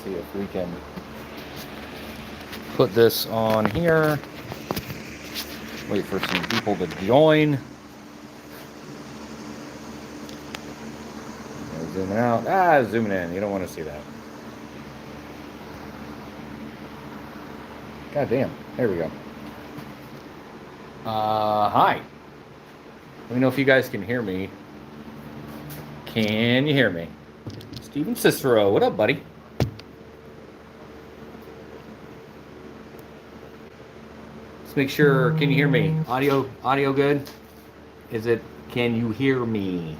see if we can put this on here. Wait for some people to join. Zooming out. Zooming in. You don't want to see that. God damn. There we go. Hi. Let me know if you guys can hear me. Can you hear me? Steven Cicero. What up, buddy? Let's make sure. Can you hear me? Audio good? Is it? Can you hear me?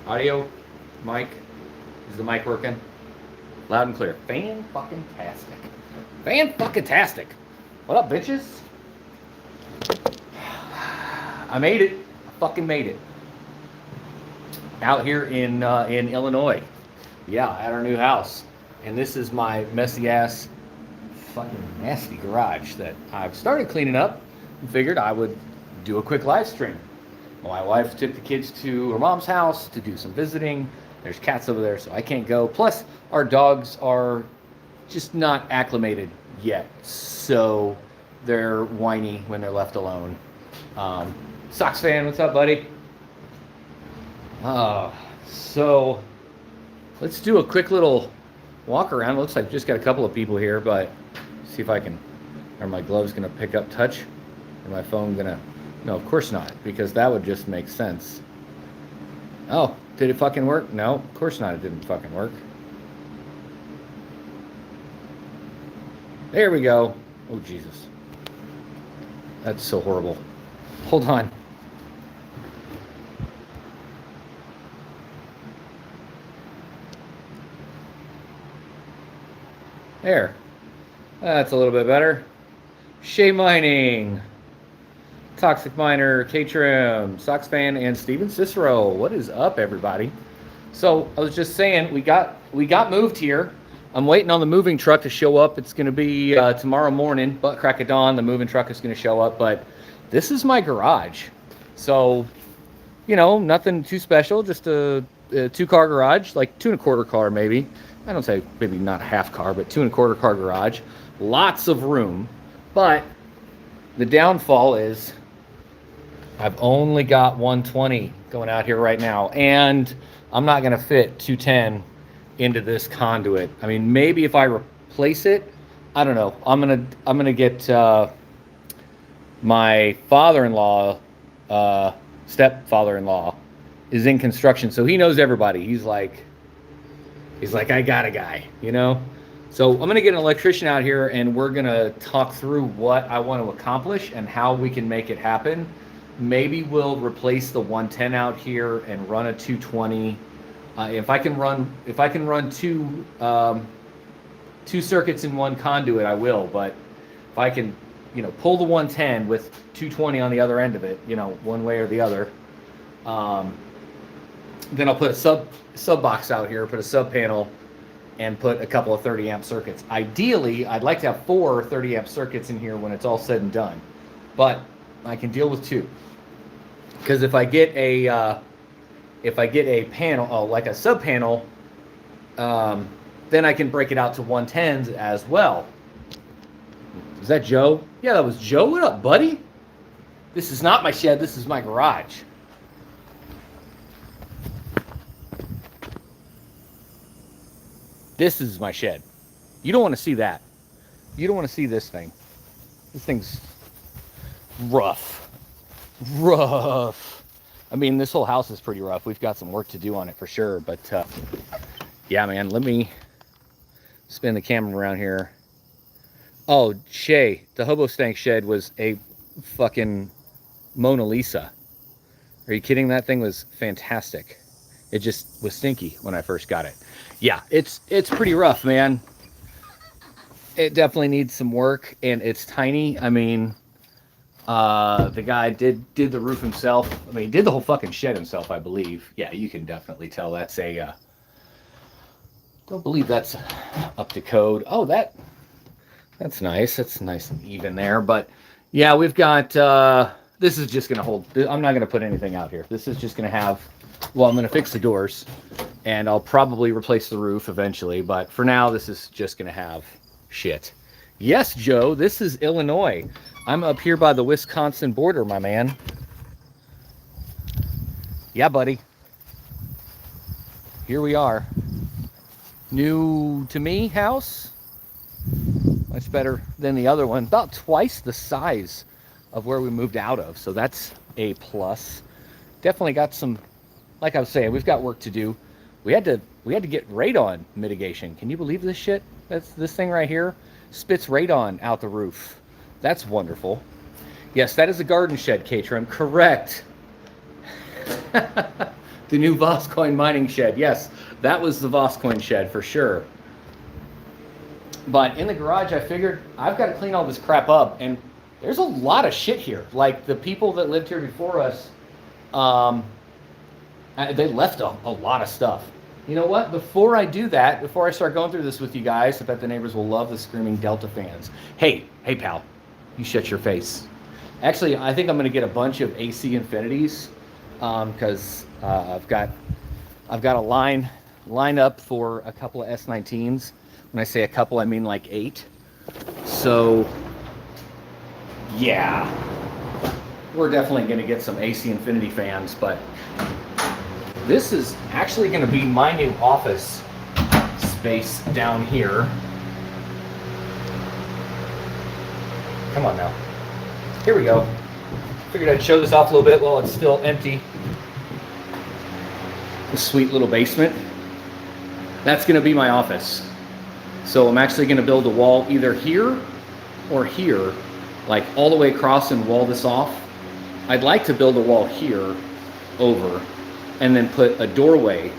Audio, mic, is the mic working? Loud and clear. Fan-fucking-tastic. Fan-fucking-tastic. What up, bitches? I made it. I fucking made it. Out here in Illinois. Yeah, at our new house. And this is my messy-ass, fucking nasty garage that I've started cleaning up and figured I would do a quick live stream. My wife took the kids to her mom's house to do some visiting. There's cats over there, so I can't go. Plus, our dogs are just not acclimated yet, so they're whiny when they're left alone. Sox fan, what's up, buddy? So let's do a quick little walk around. Looks like I've just got a couple of people here, but see if I can. Are my gloves gonna pick up touch? Or my phone gonna? No, of course not, because that would just make sense. Oh, did it fucking work? No, of course not, it didn't fucking work. There we go. Oh, Jesus. That's so horrible. Hold on. There. That's a little bit better. Shea Mining. Toxic Miner, K-Trim, Sox Fan, and Steven Cicero. What is up, everybody? So I was just saying, we got moved here. I'm waiting on the moving truck to show up. It's going to be tomorrow morning, butt crack of dawn. The moving truck is going to show up, but this is my garage. So, you know, nothing too special, just a 2-car garage, like 2.25 car maybe. I don't say maybe not half car, but 2.25 car garage. Lots of room, but the downfall is I've only got 120 going out here right now, and I'm not going to fit 210 into this conduit. I mean, maybe if I replace it, I don't know. I'm gonna get my father-in-law, stepfather-in-law, is in construction, so he knows everybody. He's like, I got a guy, you know. So I'm gonna get an electrician out here, and we're gonna talk through what I want to accomplish and how we can make it happen. Maybe we'll replace the 110 out here and run a 220. If I can run two circuits in one conduit, I will. But if I can, you know, pull the 110 with 220 on the other end of it, you know, one way or the other, then I'll put a sub box out here, put a sub panel, and put a couple of 30 amp circuits. Ideally, I'd like to have 4 30 amp circuits in here when it's all said and done, but I can deal with 2. Because if I get a panel, like a sub panel, then I can break it out to 110s as well. Is that Joe? Yeah, that was Joe. What up, buddy? This is not my shed. This is my garage. This is my shed. You don't want to see that. You don't want to see this thing. This thing's rough. Rough. I mean, this whole house is pretty rough. We've got some work to do on it for sure. But yeah, man, let me spin the camera around here. Oh, Shay, the Hobo Stank shed was a fucking Mona Lisa. Are you kidding? That thing was fantastic. It just was stinky when I first got it. Yeah, it's pretty rough, man. It definitely needs some work, and it's tiny. I mean, the guy did the roof himself. I mean, he did the whole fucking shed himself, I believe. Yeah, you can definitely tell that's a... don't believe that's up to code. Oh, that That's nice. That's nice and even there. But yeah, we've got, this is just going to hold, I'm not going to put anything out here. This is just going to have, well, I'm going to fix the doors and I'll probably replace the roof eventually. But for now, this is just going to have shit. Yes, Joe, this is Illinois. I'm up here by the Wisconsin border, my man. Yeah, buddy. Here we are. New to me house. Much better than the other one. About twice the size of where we moved out of. So that's a plus. Definitely got some, like I was saying, we've got work to do. We had to get radon mitigation. Can you believe this shit? That's this thing right here. Spits radon out the roof. That's wonderful. Yes, that is a garden shed, K-Trim. Correct. The new Voscoin mining shed. Yes, that was the Voscoin shed for sure. But in the garage, I figured I've got to clean all this crap up. And there's a lot of shit here. Like the people that lived here before us, they left a lot of stuff. You know what? Before I do that, before I start going through this with you guys, I bet the neighbors will love the screaming Delta fans. Hey, pal, you shut your face. Actually, I think I'm going to get a bunch of AC Infinities because I've got a line up for a couple of S19s. When I say a couple, I mean like 8. So, yeah, we're definitely going to get some AC Infinity fans, but this is actually going to be my new office space down here. Come on now. Here we go. Figured I'd show this off a little bit while it's still empty. The sweet little basement. That's going to be my office. So I'm actually going to build a wall either here or here, like all the way across and wall this off. I'd like to build a wall here over and then put a doorway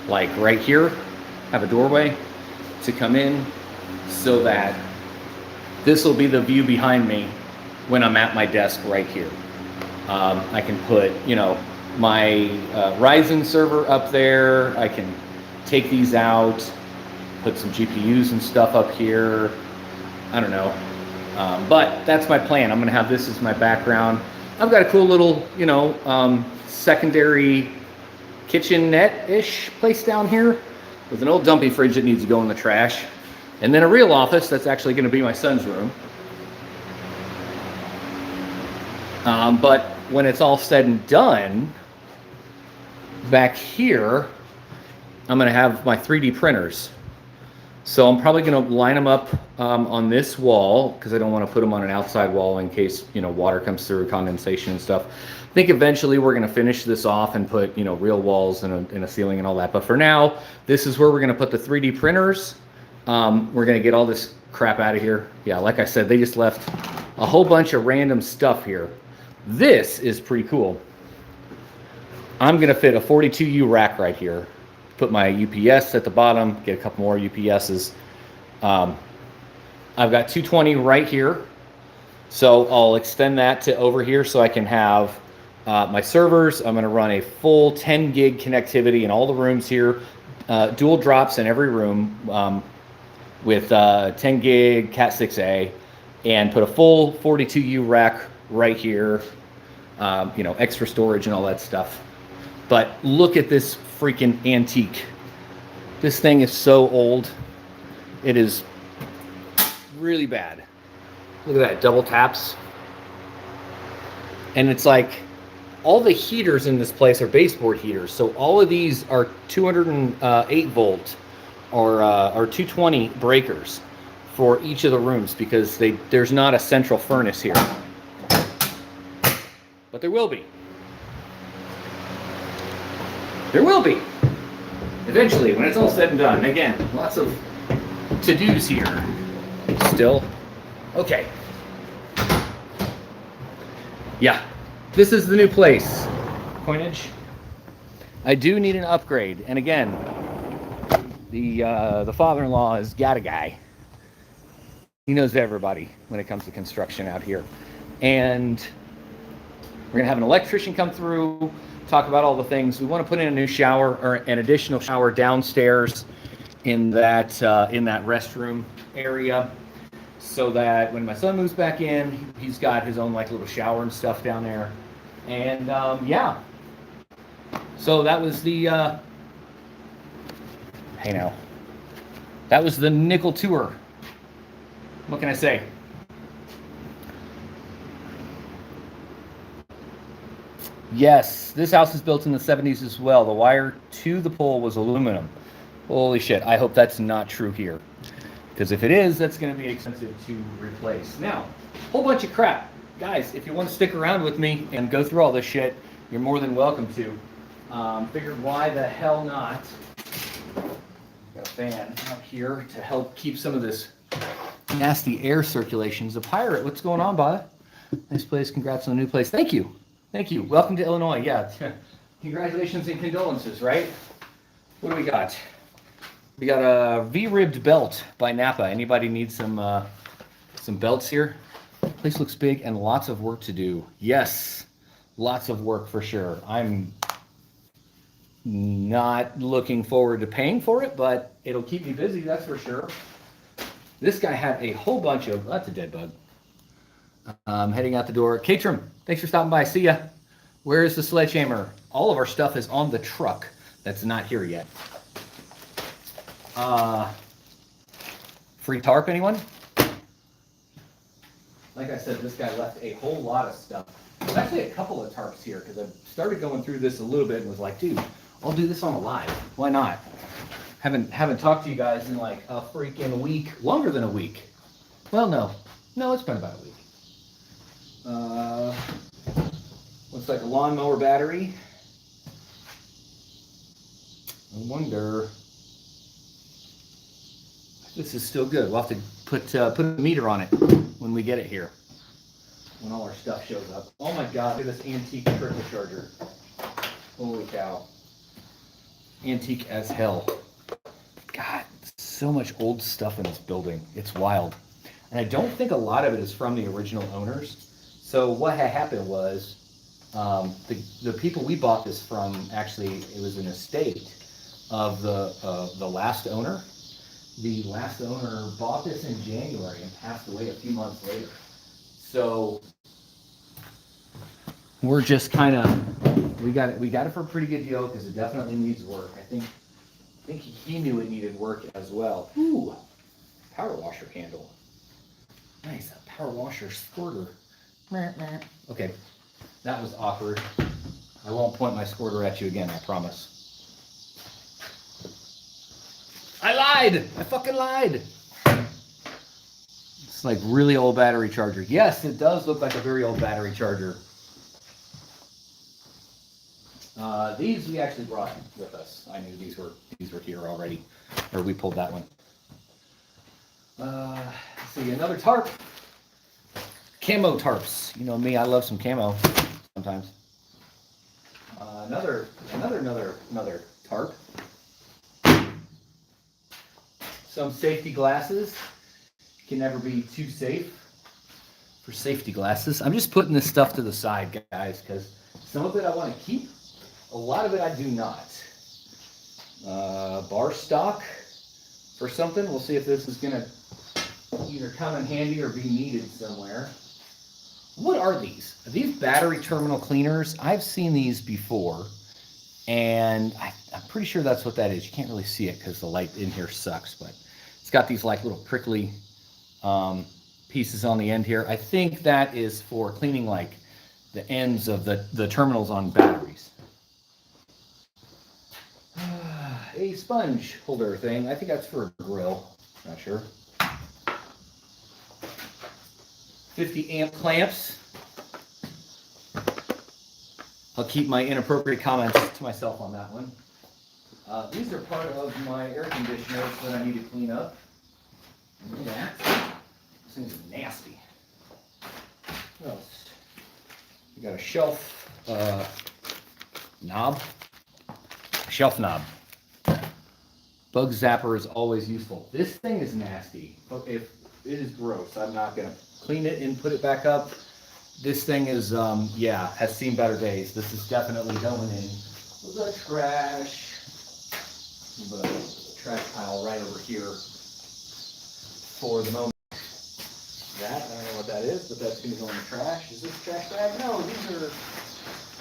like right here, have a doorway to come in so that this will be the view behind me when I'm at my desk right here. I can put, my Ryzen server up there. I can take these out, put some GPUs and stuff up here. I don't know. But that's my plan. I'm going to have this as my background. I've got a cool little, secondary kitchenette-ish place down here with an old dumpy fridge that needs to go in the trash. And then a real office that's actually going to be my son's room. But when it's all said and done, back here, I'm going to have my 3D printers. So I'm probably going to line them up on this wall because I don't want to put them on an outside wall in case, water comes through, condensation and stuff. I think eventually we're going to finish this off and put, real walls and a ceiling and all that. But for now, this is where we're going to put the 3D printers. We're going to get all this crap out of here. Yeah, like I said, they just left a whole bunch of random stuff here. This is pretty cool. I'm going to fit a 42U rack right here. Put my UPS at the bottom, get a couple more UPSs. I've got 220 right here. So I'll extend that to over here so I can have my servers. I'm going to run a full 10 gig connectivity in all the rooms here. Dual drops in every room with 10 gig Cat 6A and put a full 42U rack right here. Extra storage and all that stuff. But look at this freaking antique. This thing is so old. It is really bad. Look at that, double taps. And it's like all the heaters in this place are baseboard heaters. So all of these are 208 volt or 220 breakers for each of the rooms because there's not a central furnace here. But there will be. There will be. Eventually, when it's all said and done. Again, lots of to-dos here. Still. Okay. Yeah. This is the new place. Coinage. I do need an upgrade. And again, the father-in-law is got a guy. He knows everybody when it comes to construction out here. And we're going to have an electrician come through, talk about all the things. We want to put in a new shower or an additional shower downstairs in that restroom area. so that when my son moves back in, he's got his own like little shower and stuff down there. And yeah, so that was the hey now, that was the nickel tour. What can I say? Yes, this house was built in the 70s as well. The wire to the pole was aluminum. Holy shit, I hope that's not true here. Because if it is, that's going to be expensive to replace. Now, whole bunch of crap. Guys, if you want to stick around with me and go through all this shit, you're more than welcome to. Figured why the hell not. Got a fan out here to help keep some of this nasty air circulation. The Pirate, what's going on, Bob? Nice place. Congrats on the new place. Thank you. Thank you. Welcome to Illinois. Yeah. Congratulations and condolences, right? What do we got? We got a V-ribbed belt by Napa. Anybody need some belts here? Place looks big and lots of work to do. Yes, lots of work for sure. I'm not looking forward to paying for it, but it'll keep me busy, that's for sure. This guy had a whole bunch of, that's a dead bug. Heading out the door. Catrim, thanks for stopping by. See ya. Where is the sledgehammer? All of our stuff is on the truck. That's not here yet. Free tarp, anyone? Like I said, this guy left a whole lot of stuff. There's actually a couple of tarps here because I started going through this a little bit and was like, dude, I'll do this on a live. Why not? Haven't talked to you guys in like a freaking week, longer than a week. Well, no, it's been about a week. Looks like a lawnmower battery. I wonder. This is still good. We'll have to put a meter on it when we get it here. When all our stuff shows up. Oh my God! Look at this antique trickle charger. Holy cow! Antique as hell. God, so much old stuff in this building. It's wild. And I don't think a lot of it is from the original owners. So what had happened was the people we bought this from, actually, it was an estate of the last owner. The last owner bought this in January and passed away a few months later. So we're just kind of, we got it for a pretty good deal because it definitely needs work. I think he knew it needed work as well. Ooh, power washer handle. Nice, a power washer squirter. Okay, that was awkward. I won't point my squirter at you again, I promise. I lied! I fucking lied! It's like really old battery charger. Yes, it does look like a very old battery charger. These we actually brought with us. I knew these were here already, or we pulled that one. Let's see, another tarp. Camo tarps. You know me, I love some camo sometimes. Another tarp. Some safety glasses. Can never be too safe for safety glasses. I'm just putting this stuff to the side, guys, because some of it I want to keep. A lot of it I do not. Bar stock for something. We'll see if this is going to either come in handy or be needed somewhere. What are these? Are these battery terminal cleaners? I've seen these before, and I'm pretty sure that's what that is. You can't really see it because the light in here sucks, but it's got these like little prickly pieces on the end here. I think that is for cleaning like the ends of the terminals on batteries. A sponge holder thing. I think that's for a grill. Not sure. 50 amp clamps. I'll keep my inappropriate comments to myself on that one. These are part of my air conditioners that I need to clean up. Look at that. This thing's nasty. What else? We got a shelf knob. Shelf knob. Bug zapper is always useful. This thing is nasty. If it is gross, I'm not gonna clean it and put it back up. This thing is, yeah, has seen better days. This is definitely going in the trash. Put a trash pile right over here for the moment. that. I don't know what that is, but that's going to go in the trash. Is this a trash bag? No, these are...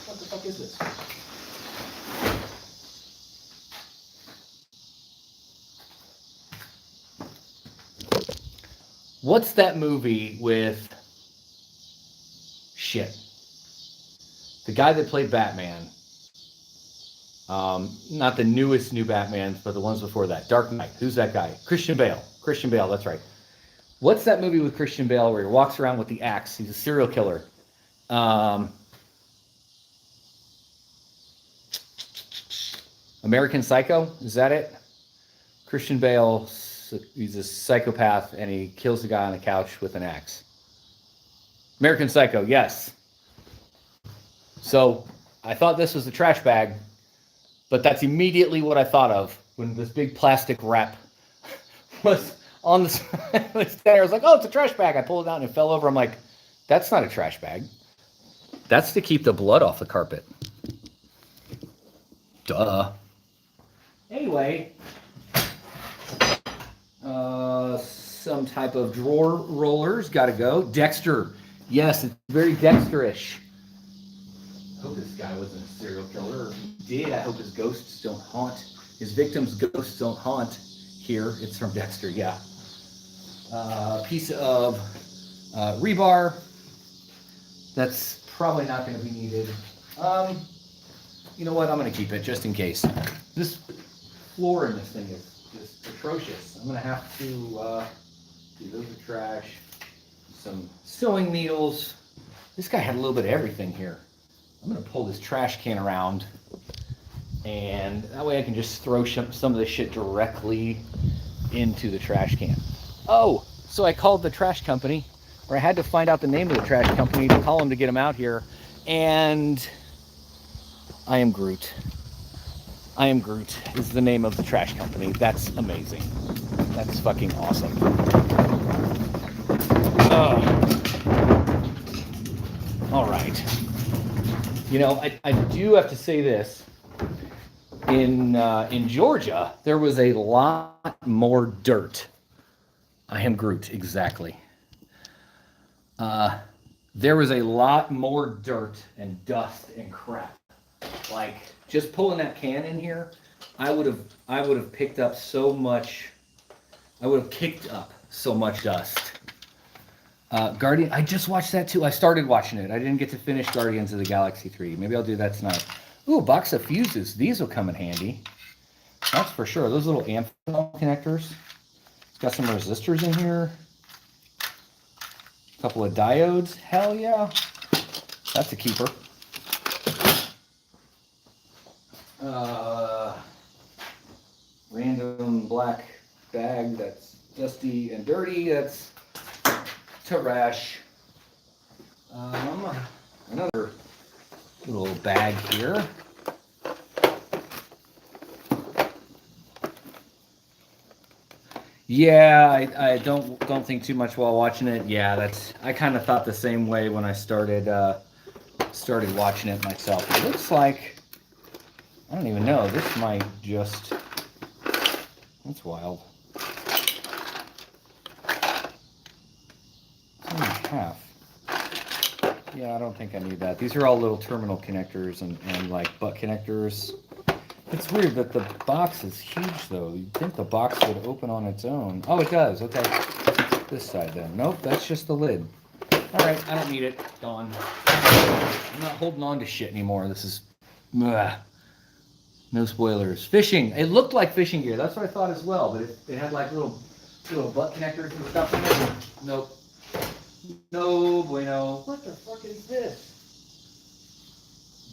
What the fuck is this? What's that movie with... Shit. The guy that played Batman. Not the newest new Batmans, but the ones before that. Dark Knight. Who's that guy? Christian Bale. Christian Bale, that's right. What's that movie with Christian Bale where he walks around with the axe? He's a serial killer. American Psycho? Is that it? Christian Bale, he's a psychopath, and he kills the guy on the couch with an axe. American Psycho, yes. So I thought this was a trash bag, but that's immediately what I thought of when this big plastic wrap was on the stand. I was like, oh, it's a trash bag. I pulled it out and it fell over. I'm like, that's not a trash bag. That's to keep the blood off the carpet. Duh. Anyway, some type of drawer rollers. Got to go. Dexter. Yes, it's very Dexterish. I hope this guy wasn't a serial killer. If he did, I hope his ghosts don't haunt. His victims' ghosts don't haunt here. It's from Dexter, yeah. Piece of rebar. That's probably not going to be needed. You know what? I'm going to keep it just in case. This floor in this thing is just atrocious. I'm going to have to do those are trash. Some sewing needles. This guy had a little bit of everything here. I'm going to pull this trash can around, and that way I can just throw some of this shit directly into the trash can. Oh, so I called the trash company, or I had to find out the name of the trash company to call them to get them out here, and I am Groot. I am Groot is the name of the trash company. That's amazing. That's fucking awesome. All right. You know, I do have to say this. In Georgia, there was a lot more dirt. I am Groot, exactly. There was a lot more dirt and dust and crap. Like, just pulling that can in here, I would have picked up so much. I would have kicked up so much dust. Guardian, I just watched that too. I started watching it. I didn't get to finish Guardians of the Galaxy 3. Maybe I'll do that tonight. Ooh, a box of fuses. These will come in handy. That's for sure. Those little amphenol connectors. It's got some resistors in here. A couple of diodes. Hell yeah. That's a keeper. Random black bag that's dusty and dirty. That's trash. Another little bag here. Yeah, I don't think too much while watching it. Yeah, I kind of thought the same way when I started watching it myself. It looks like, I don't even know. This might just, that's wild. It's only half. Yeah, I don't think I need that. These are all little terminal connectors and like butt connectors. It's weird that the box is huge though. You'd think the box would open on its own. Oh, it does. Okay. This side then. Nope, that's just the lid. All right, I don't need it. Gone. I'm not holding on to shit anymore. This is... Ugh. No spoilers. Fishing. It looked like fishing gear. That's what I thought as well, but it had like little butt connectors and stuff in it. Nope. No bueno. What the fuck is this?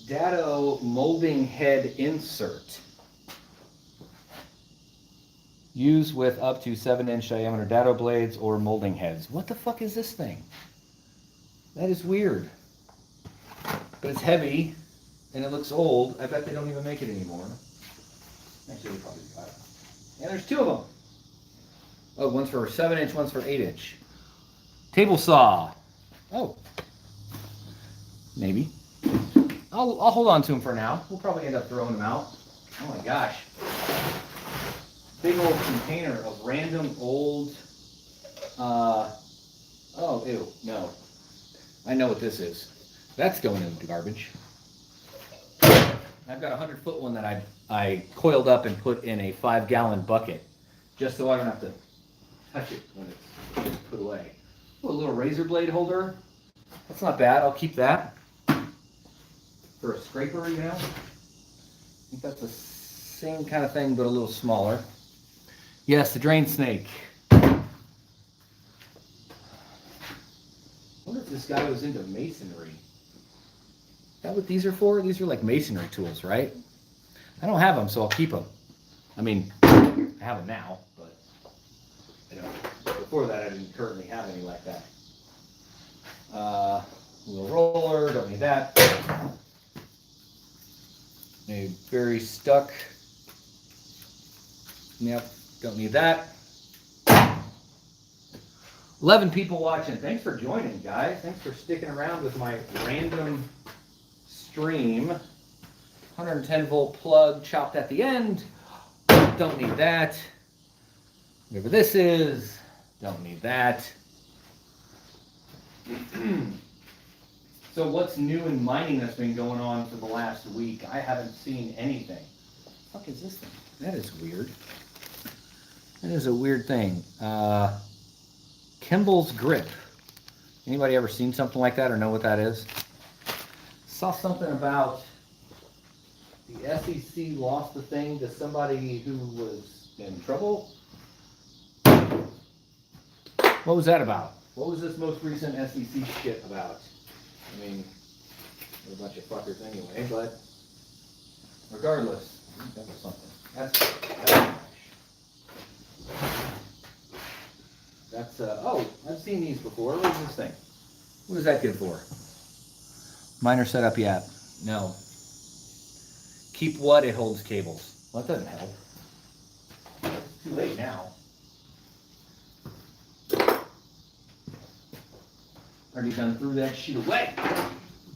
Dado molding head insert. Use with up to 7-inch diameter dado blades or molding heads. What the fuck is this thing? That is weird. But it's heavy and it looks old. I bet they don't even make it anymore. Actually, they probably got it. And there's two of them. Oh, one's for 7-inch, one's for 8-inch. Table saw. Oh. Maybe. I'll hold on to them for now. We'll probably end up throwing them out. Oh my gosh. Big old container of random old Oh, ew, no. I know what this is. That's going into the garbage. I've got a 100-foot one that I coiled up and put in a 5-gallon bucket, just so I don't have to touch it when it's put away. Oh, a little razor blade holder. That's not bad. I'll keep that for a scraper, you know. I think that's the same kind of thing, but a little smaller. Yes, the drain snake. I wonder if this guy was into masonry. Is that what these are for? These are like masonry tools, right? I don't have them, so I'll keep them. I mean, I have them now, but you know, before that I didn't currently have any like that. Little roller, don't need that. A very stuck. Yep, don't need that. 11 people watching. Thanks for joining, guys. Thanks for sticking around with my random stream. 110 volt plug chopped at the end. Don't need that. Whatever this is, don't need that. So what's new in mining that's been going on for the last week? I haven't seen anything. What the fuck is this thing? That is weird. That is a weird thing. Kimball's grip. Anybody ever seen something like that or know what that is? Saw something about the SEC lost the thing to somebody who was in trouble. What was that about? What was this most recent SEC shit about? I mean, they're a bunch of fuckers anyway, but regardless, that was something. That's oh, I've seen these before. What is this thing? What is that good for? Miner setup yet? No. Keep what? It holds cables. Well, that doesn't help. It's too late now. Already done threw that shit away.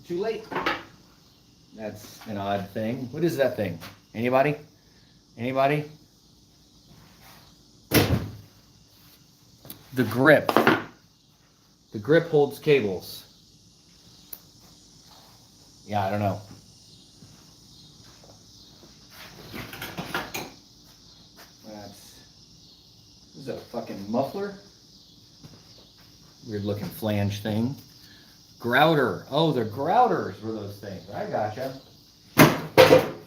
Too late. That's an odd thing. What is that thing? Anybody? Anybody? The grip. The grip holds cables. Yeah, I don't know. This is a fucking muffler. Weird looking flange thing. Grouter. Oh, the grouters were those things. I gotcha.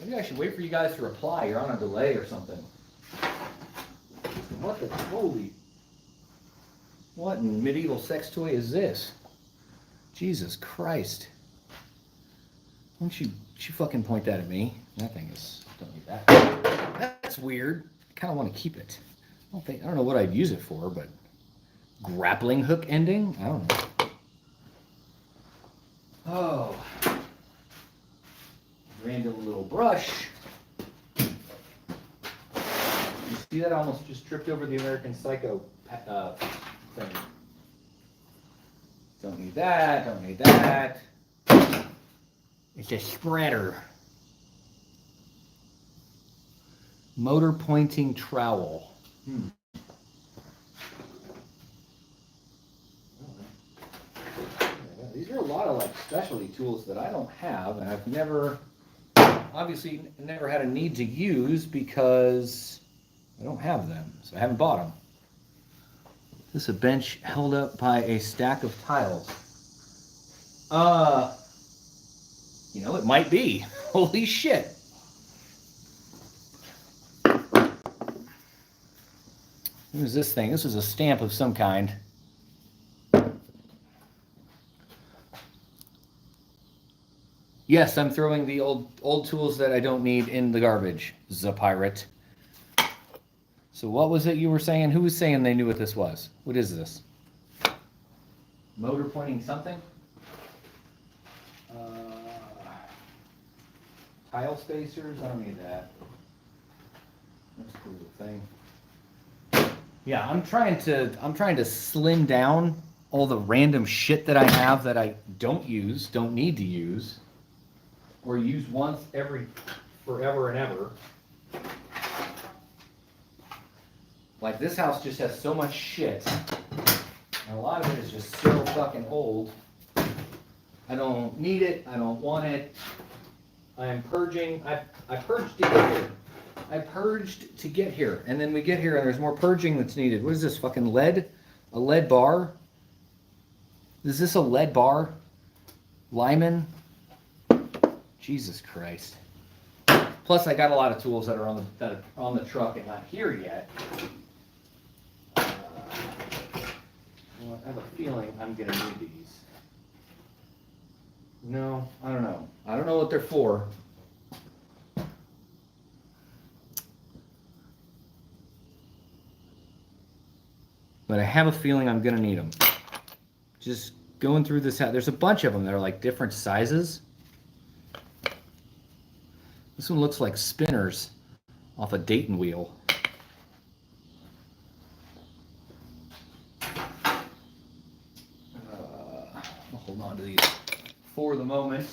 Maybe I should wait for you guys to reply. You're on a delay or something. What the holy... What in medieval sex toy is this? Jesus Christ. Why don't you fucking point that at me? That thing is... Don't need that. That's weird. I kind of want to keep it. I don't know what I'd use it for, but... Grappling hook ending? I don't know. Oh. Random little brush. You see that? I almost just tripped over the American Psycho thing. Don't need that. Don't need that. It's a spreader. Motor pointing trowel. These are a lot of like specialty tools that I don't have, and I've never, obviously, never had a need to use because I don't have them, so I haven't bought them. This is a bench held up by a stack of tiles. You know, it might be. Holy shit. What is this thing? This is a stamp of some kind. Yes, I'm throwing the old tools that I don't need in the garbage, the pirate. So what was it you were saying? Who was saying they knew what this was? What is this? Motor pointing something? Tile spacers? I don't need that. That's a cool little thing. Yeah, I'm trying to slim down all the random shit that I have that I don't use, don't need to use, or use once every forever and ever. Like this house just has so much shit. And a lot of it is just so fucking old. I don't need it. I don't want it. I am purging. I purged to get here. I purged to get here. And then we get here and there's more purging that's needed. What is this, fucking lead? A lead bar? Is this a lead bar? Lyman? Jesus Christ. Plus, I got a lot of tools that are on the truck and not here yet. I have a feeling I'm going to need these. No, I don't know. I don't know what they're for. But I have a feeling I'm going to need them. Just going through this house. There's a bunch of them that are like different sizes. This one looks like spinners off a Dayton wheel. I'll hold on to these for the moment.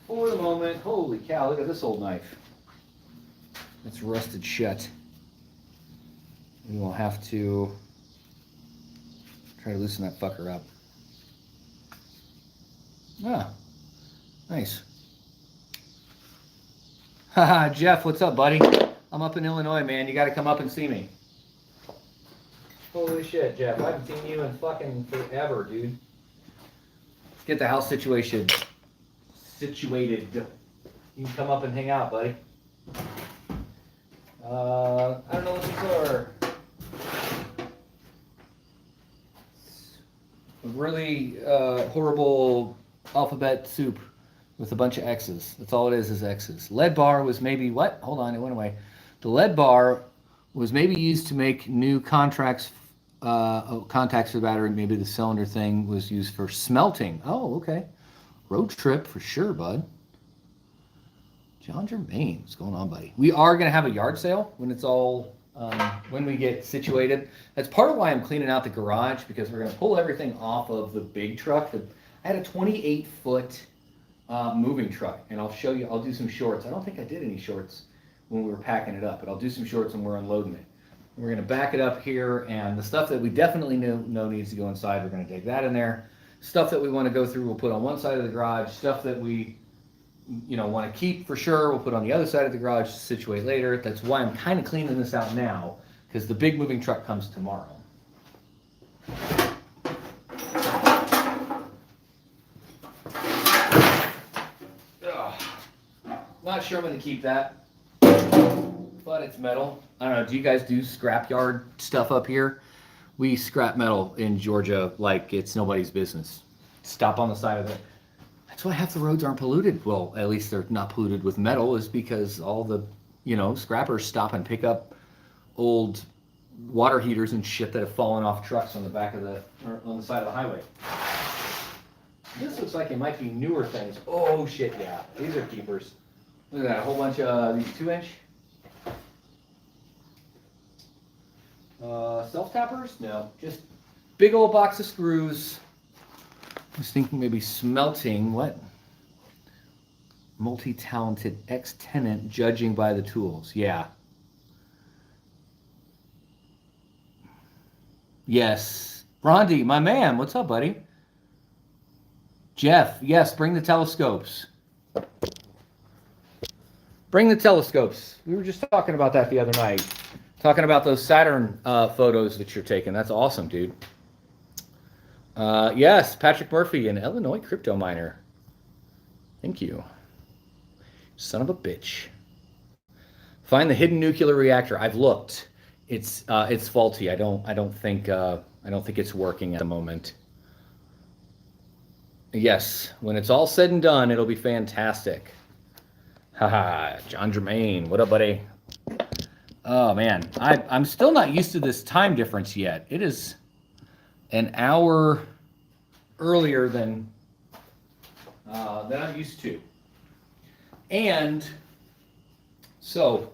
For the moment. Holy cow, look at this old knife. It's rusted shut. We will have to try to loosen that fucker up. Ah, nice. Haha, Jeff, what's up, buddy? I'm up in Illinois, man. You got to come up and see me. Holy shit, Jeff. I haven't seen you in fucking forever, dude. Let's get the house situated. You can come up and hang out, buddy. I don't know what these are. A really horrible alphabet soup with a bunch of X's. That's all it is X's. Lead bar was maybe, what? Hold on, it went away. The lead bar was maybe used to make new contacts for the battery. Maybe the cylinder thing was used for smelting. Oh, okay. Road trip for sure, bud. John Germain, what's going on, buddy? We are going to have a yard sale when it's all, when we get situated. That's part of why I'm cleaning out the garage, because we're going to pull everything off of the big truck. I had a 28-foot moving truck, and I'll show you. I'll do some shorts. I don't think I did any shorts when we were packing it up, but I'll do some shorts when we're unloading it. We're going to back it up here, and the stuff that we definitely know needs to go inside, we're going to take that in there. Stuff that we want to go through, we'll put on one side of the garage. Stuff that we, want to keep for sure, we'll put on the other side of the garage to situate later. That's why I'm kind of cleaning this out now, because the big moving truck comes tomorrow. Not sure I'm going to keep that, but it's metal. I don't know. Do you guys do scrapyard stuff up here? We scrap metal in Georgia like it's nobody's business. Stop on the side of it. That's why half the roads aren't polluted. Well, at least they're not polluted with metal, is because all the, scrappers stop and pick up old water heaters and shit that have fallen off trucks on the back of or on the side of the highway. This looks like it might be newer things. Oh shit, yeah. These are keepers. Look at that, a whole bunch of these 2-inch. Self-tappers? No, just big old box of screws. I was thinking maybe smelting. What? Multi-talented ex-tenant judging by the tools. Yeah. Yes. Rondi, my man, what's up, buddy? Jeff, yes, bring the telescopes. Bring the telescopes. We were just talking about that the other night. Talking about those Saturn photos that you're taking. That's awesome, dude. Yes, Patrick Murphy, an Illinois crypto miner. Thank you. Son of a bitch. Find the hidden nuclear reactor. I've looked. It's faulty. I don't think it's working at the moment. Yes, when it's all said and done, it'll be fantastic. Haha, John Germain. What up, buddy? Oh man, I'm still not used to this time difference yet. It is an hour earlier than I'm used to. And so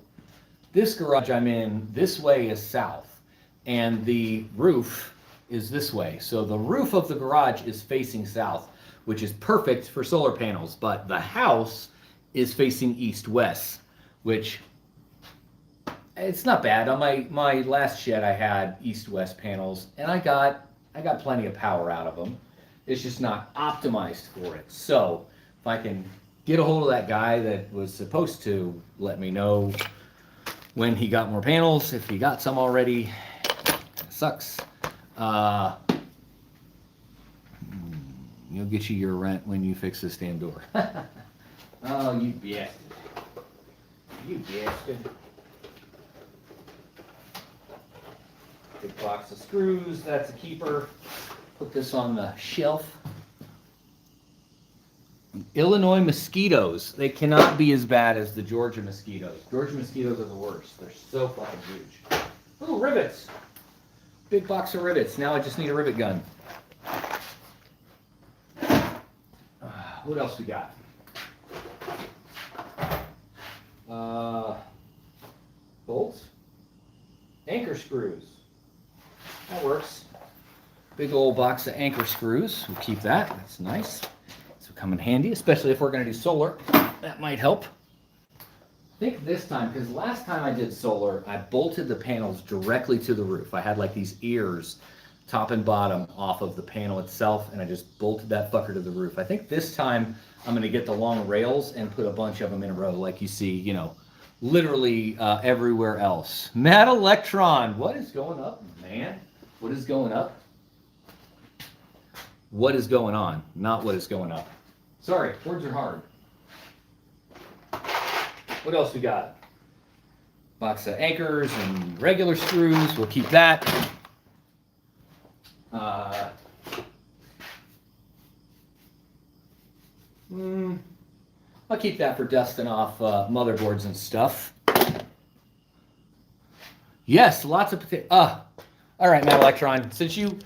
this garage I'm in, this way is south, and the roof is this way. So the roof of the garage is facing south, which is perfect for solar panels, but the house is facing east-west, which it's not bad. On my last shed, I had east-west panels, and I got I got plenty of power out of them. It's just not optimized for it. So if I can get a hold of that guy that was supposed to let me know when he got more panels, if he got some already, sucks. He'll get you your rent when you fix this damn door. Oh, you bastard. You bastard. Big box of screws, that's a keeper. Put this on the shelf. Illinois mosquitoes. They cannot be as bad as the Georgia mosquitoes. Georgia mosquitoes are the worst. They're so fucking huge. Ooh, rivets. Big box of rivets. Now I just need a rivet gun. What else we got? Bolts. Anchor screws. That works. Big old box of anchor screws. We'll keep that. That's nice. This will come in handy, especially if we're going to do solar. That might help. I think this time, because last time I did solar, I bolted the panels directly to the roof. I had like these ears, top and bottom, off of the panel itself, and I just bolted that fucker to the roof. I think this time I'm going to get the long rails and put a bunch of them in a row, like you see, you know, literally everywhere else. Matt Electron, what is going up, man? What is going up? What is going on? Not what is going up. Sorry, words are hard. What else we got? Box of anchors and regular screws. We'll keep that. I'll keep that for dusting off motherboards and stuff. Yes, lots of potato. All right, Matt Electron. Since you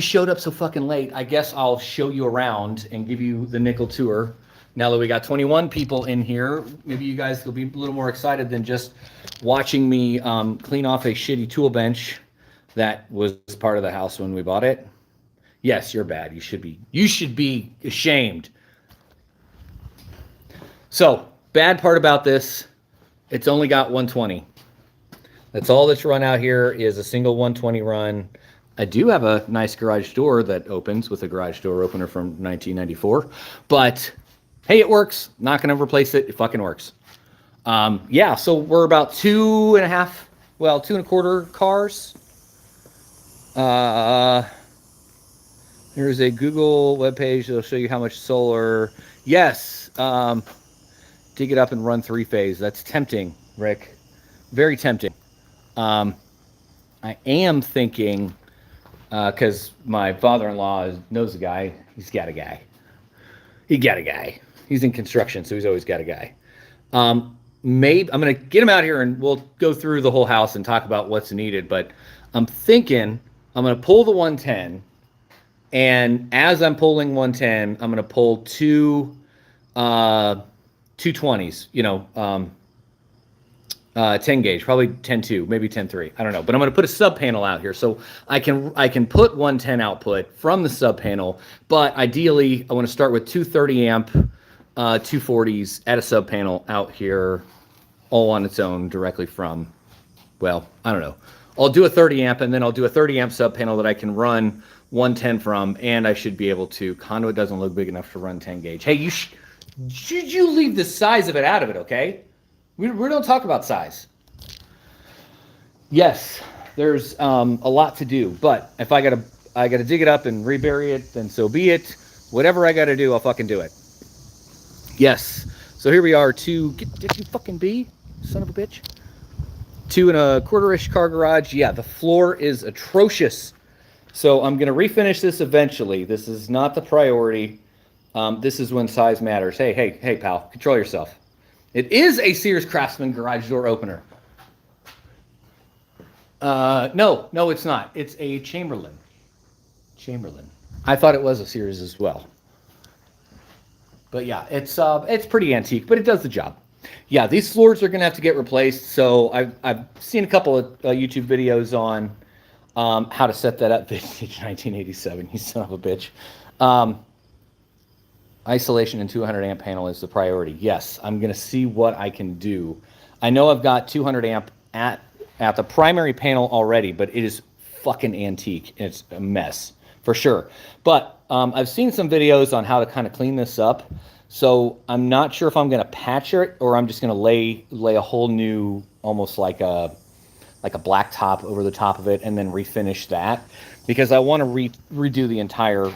showed up so fucking late, I guess I'll show you around and give you the nickel tour. Now that we got 21 people in here, maybe you guys will be a little more excited than just watching me clean off a shitty tool bench that was part of the house when we bought it. Yes, you're bad. You should be ashamed. So, bad part about this, it's only got 120. That's all that's run out here is a single 120 run. I do have a nice garage door that opens with a garage door opener from 1994. But, hey, it works. Not going to replace it. It fucking works. Yeah, so we're about 2.25 cars. Here's a Google webpage that'll show you how much solar. Yes. Dig it up and run 3-phase. That's tempting, Rick. Very tempting. I am thinking, because my father-in-law knows a guy. He's got a guy. He's in construction, so he's always got a guy. Maybe I'm going to get him out here and we'll go through the whole house and talk about what's needed. But I'm thinking I'm going to pull the 110. And as I'm pulling 110, I'm going to pull two 220s, 10 gauge, probably 10.2, maybe 10.3. I don't know, but I'm going to put a sub panel out here so I can put 110 output from the sub panel. But ideally, I want to start with 230 amp 240s at a sub panel out here, all on its own directly from. Well, I don't know. I'll do a 30 amp and then I'll do a 30 amp sub panel that I can run 110 from, and I should be able to. Conduit doesn't look big enough to run 10 gauge. Hey, should you leave the size of it out of it, okay? We don't talk about size. Yes, there's a lot to do, but if I gotta dig it up and rebury it, then so be it. Whatever I gotta do, I'll fucking do it. Yes. So here we are. Get you fucking be, son of a bitch. 2.25-ish car garage. Yeah, the floor is atrocious. So I'm gonna refinish this eventually. This is not the priority. This is when size matters. Hey, pal, control yourself. It is a Sears Craftsman garage door opener. No, it's not. It's a Chamberlain. I thought it was a Sears as well. But yeah, it's pretty antique, but it does the job. Yeah, these floors are gonna have to get replaced. So I've seen a couple of YouTube videos on how to set that up. Vintage 1987. You son of a bitch. Isolation and 200 amp panel is the priority. Yes, I'm going to see what I can do. I know I've got 200 amp at the primary panel already, but it is fucking antique. It's a mess. for sure. But I've seen some videos on how to kind of clean this up. So I'm not sure if I'm going to patch it or I'm just going to lay a whole new, almost like a black top over the top of it and then refinish that, because I want to redo the entire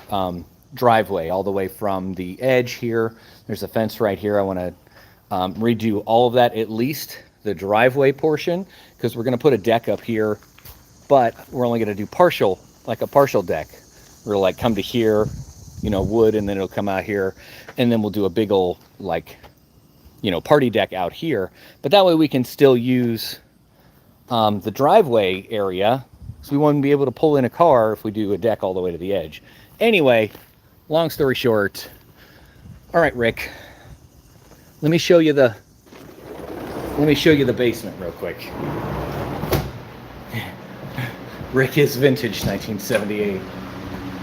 driveway all the way from the edge here. There's a fence right here. I want to redo all of that, at least the driveway portion, because we're going to put a deck up here, but we're only going to do a partial deck. We'll like come to here, wood, and then it'll come out here, and then we'll do a big old party deck out here. But that way we can still use the driveway area, so we won't be able to pull in a car if we do a deck all the way to the edge. Anyway, long story short, all right, Rick, let me show you the basement real quick. Rick is vintage 1978.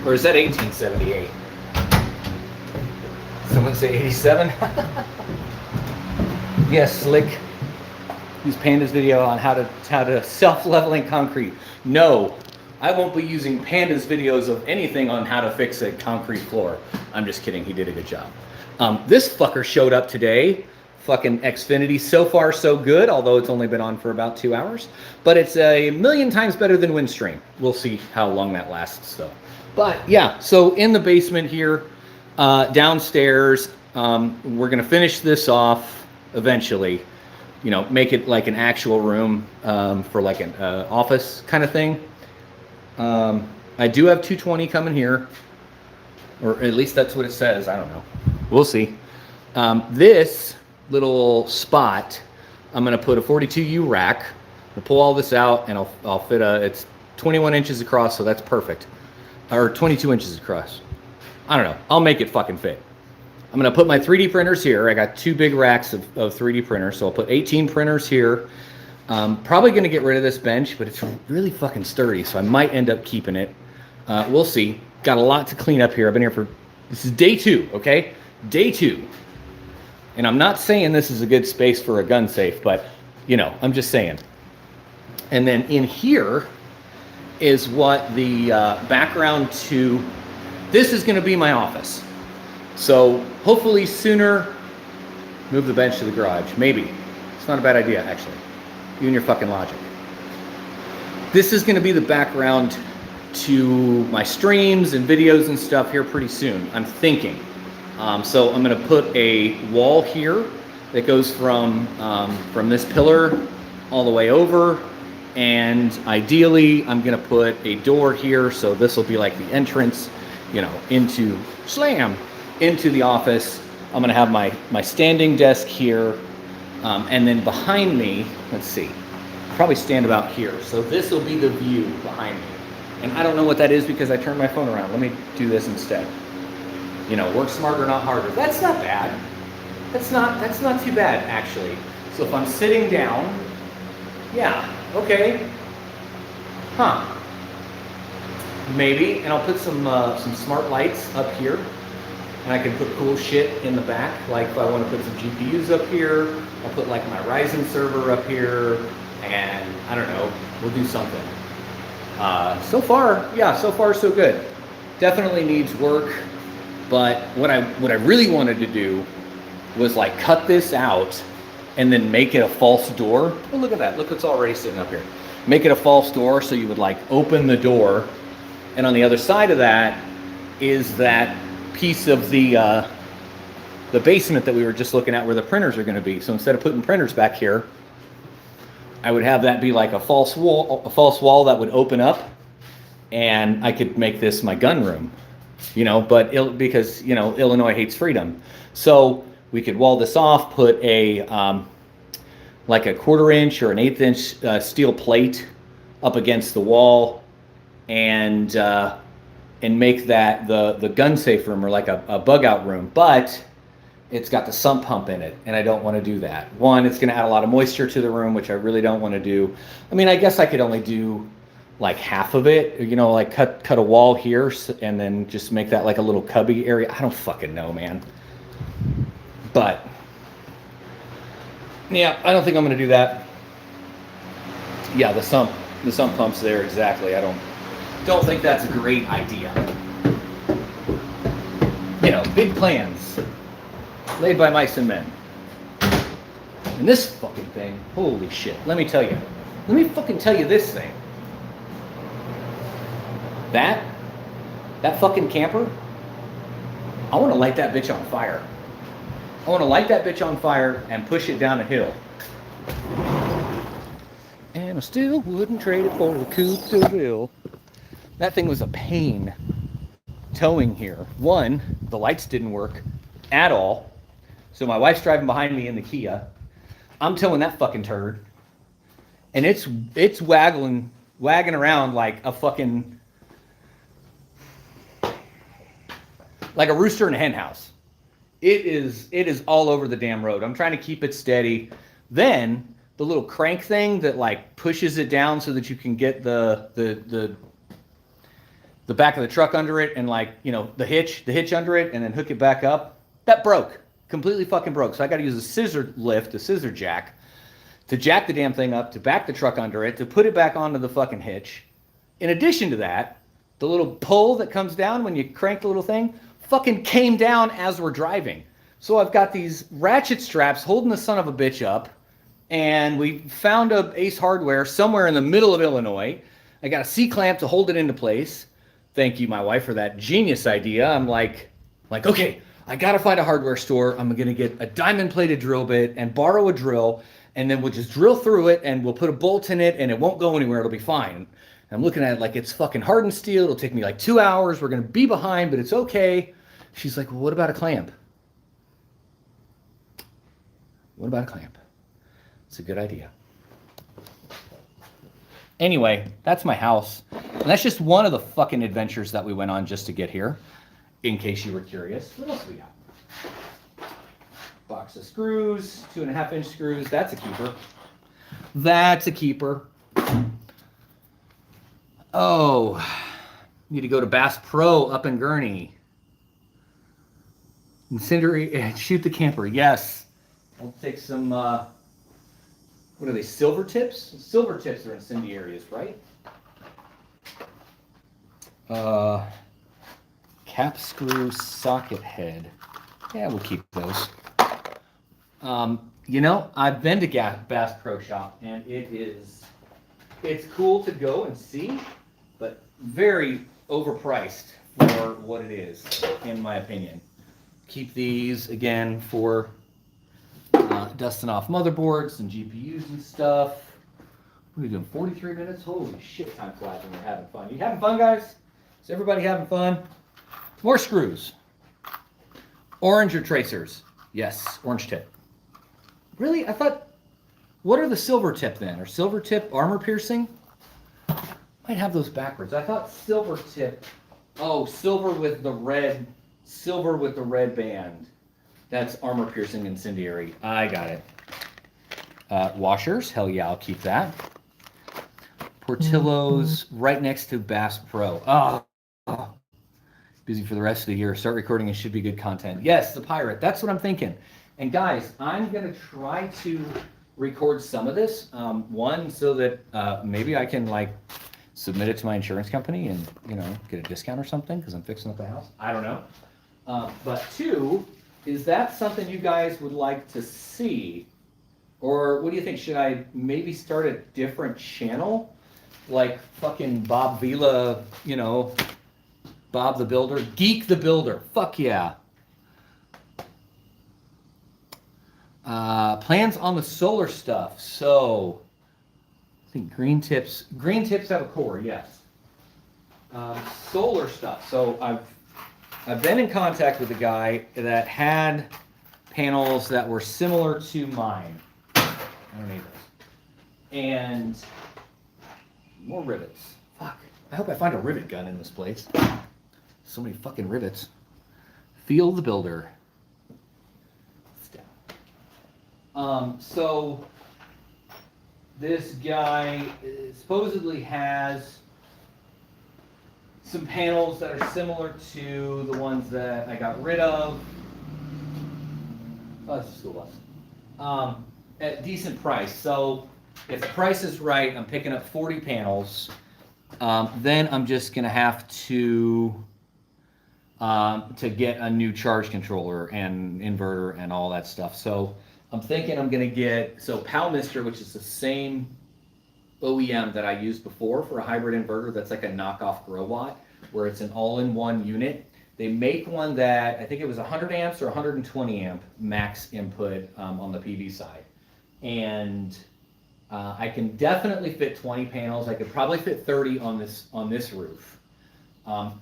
Or is that 1878? Someone say 87? Yes, Slick. Use Panda's video on how to self-leveling concrete. No, I won't be using Panda's videos of anything on how to fix a concrete floor. I'm just kidding. He did a good job. This fucker showed up today. Fucking Xfinity. So far, so good, although it's only been on for about 2 hours. But it's a million times better than Windstream. We'll see how long that lasts, though. But yeah, so in the basement here, downstairs, we're going to finish this off eventually. Make it like an actual room for like an office kind of thing. I do have 220 coming here, or at least that's what it says. I don't know. We'll see. This little spot, I'm going to put a 42U rack. I'll pull all this out, and I'll fit it's 21 inches across, so that's perfect. Or 22 inches across. I don't know. I'll make it fucking fit. I'm going to put my 3D printers here. I got 2 big racks of 3D printers, so I'll put 18 printers here. Probably going to get rid of this bench, but it's really fucking sturdy, so I might end up keeping it. We'll see. Got a lot to clean up here. I've been here this is day 2, okay? Day 2. And I'm not saying this is a good space for a gun safe, but, I'm just saying. And then in here is what the background to, this is going to be my office. So hopefully sooner, move the bench to the garage. Maybe. It's not a bad idea, actually. You and your fucking logic. This is going to be the background to my streams and videos and stuff here pretty soon, I'm thinking. So I'm going to put a wall here that goes from this pillar all the way over. And ideally, I'm going to put a door here. So this will be like the entrance, into the office. I'm going to have my standing desk here. And then behind me, let's see, probably stand about here. So this will be the view behind me. And I don't know what that is because I turned my phone around. Let me do this instead. Work smarter, not harder. That's not bad. That's not too bad, actually. So if I'm sitting down, yeah, okay. Huh. Maybe, and I'll put some smart lights up here. And I can put cool shit in the back. Like if I want to put some GPUs up here, I'll put like my Ryzen server up here. And I don't know, we'll do something. So far so good. Definitely needs work. But what I really wanted to do was like cut this out and then make it a false door. Oh, look at that. Look what's already sitting up here. Make it a false door so you would like open the door. And on the other side of that is that piece of the basement that we were just looking at where the printers are going to be. So instead of putting printers back here, I would have that be like a false wall that would open up, and I could make this my gun room. Because Illinois hates freedom. So we could wall this off, put a like a 1/4 inch or an 1/8 inch steel plate up against the wall, and make that the gun safe room, or like a bug out room. But it's got the sump pump in it, and I don't want to do that. One, it's going to add a lot of moisture to the room, which I really don't want to do. I mean, I guess I could only do like half of it, like cut a wall here and then just make that like a little cubby area. I don't fucking know, man. But yeah, I don't think I'm going to do that. Yeah, the sump pump's there, exactly. I don't think that's a great idea. big plans laid by mice and men. And this fucking thing, holy shit, let me tell you. Let me fucking tell you this thing. That fucking camper, I want to light that bitch on fire. I want to light that bitch on fire and push it down a hill. And I still wouldn't trade it for a coupe de ville. That thing was a pain towing here. One, the lights didn't work at all. So my wife's driving behind me in the Kia. I'm towing that fucking turd. And it's wagging around like a fucking, like a rooster in a hen house. It is all over the damn road. I'm trying to keep it steady. Then the little crank thing that like pushes it down so that you can get the back of the truck under it and like, you know, the hitch under it and then hook it back up. That broke. Completely fucking broke. So I got to use a scissor jack to jack the damn thing up, to back the truck under it, to put it back onto the fucking hitch. In addition to that, the little pole that comes down when you crank the little thing fucking came down as we're driving. So I've got these ratchet straps holding the son of a bitch up, and we found a Ace Hardware somewhere in the middle of Illinois. I got a C-clamp to hold it into place. Thank you, my wife, for that genius idea. I'm like, okay, I gotta find a hardware store. I'm gonna get a diamond-plated drill bit and borrow a drill, and then we'll just drill through it, and we'll put a bolt in it, and it won't go anywhere. It'll be fine. And I'm looking at it like it's fucking hardened steel. It'll take me like 2 hours. We're gonna be behind, but it's okay. She's like, well, what about a clamp? What about a clamp? It's a good idea. Anyway, that's my house. And that's just one of the fucking adventures that we went on just to get here, in case you were curious. What else we got? Box of screws, 2.5-inch screws. That's a keeper. That's a keeper. Oh, need to go to Bass Pro up in Gurney. Incendiary, shoot the camper. Yes. I'll take some, what are they, silver tips? Silver tips are incendiaries, right? Cap screw socket head. Yeah, we'll keep those. You know, I've been to Bass Pro Shop, and it's cool to go and see, but very overpriced for what it is, in my opinion. Keep these, again, for dusting off motherboards and GPUs and stuff. What are we doing, 43 minutes? Holy shit, time flies when we're having fun. You having fun, guys? Is everybody having fun? More screws. Orange or tracers? Yes, orange tip. Really? I thought, what are the silver tip then? Are silver tip armor piercing? Might have those backwards. I thought silver tip, oh, silver with the red band. That's armor piercing incendiary. I got it. Washers, hell yeah, I'll keep that. Portillo's right next to Bass Pro. Oh, busy for the rest of the year. Start recording, it should be good content. Yes, the pirate, that's what I'm thinking. And guys, I'm gonna try to record some of this. One, so that maybe I can like submit it to my insurance company and, you know, get a discount or something because I'm fixing up the house. I don't know. But two, is that something you guys would like to see? Or what do you think? Should I maybe start a different channel? Like fucking Bob Vila, you know, Bob the Builder, Geek the Builder. Fuck yeah. Plans on the solar stuff. So I think green tips have a core, yes. Solar stuff. So I've been in contact with a guy that had panels that were similar to mine. I don't need those. And more rivets. Fuck. I hope I find a rivet gun in this place. So many fucking rivets. Feel the Builder. So this guy supposedly has some panels that are similar to the ones that I got rid of. Oh, that's a school bus. At decent price. So if the price is right, I'm picking up 40 panels. Then I'm just gonna have to to get a new charge controller and inverter and all that stuff. So I'm thinking I'm going to get, so Palmister, which is the same OEM that I used before for a hybrid inverter that's like a knockoff Grow Watt, where it's an all-in-one unit. They make one that, I think it was 100 amps or 120 amp max input on the PV side. And I can definitely fit 20 panels. I could probably fit 30 on this roof.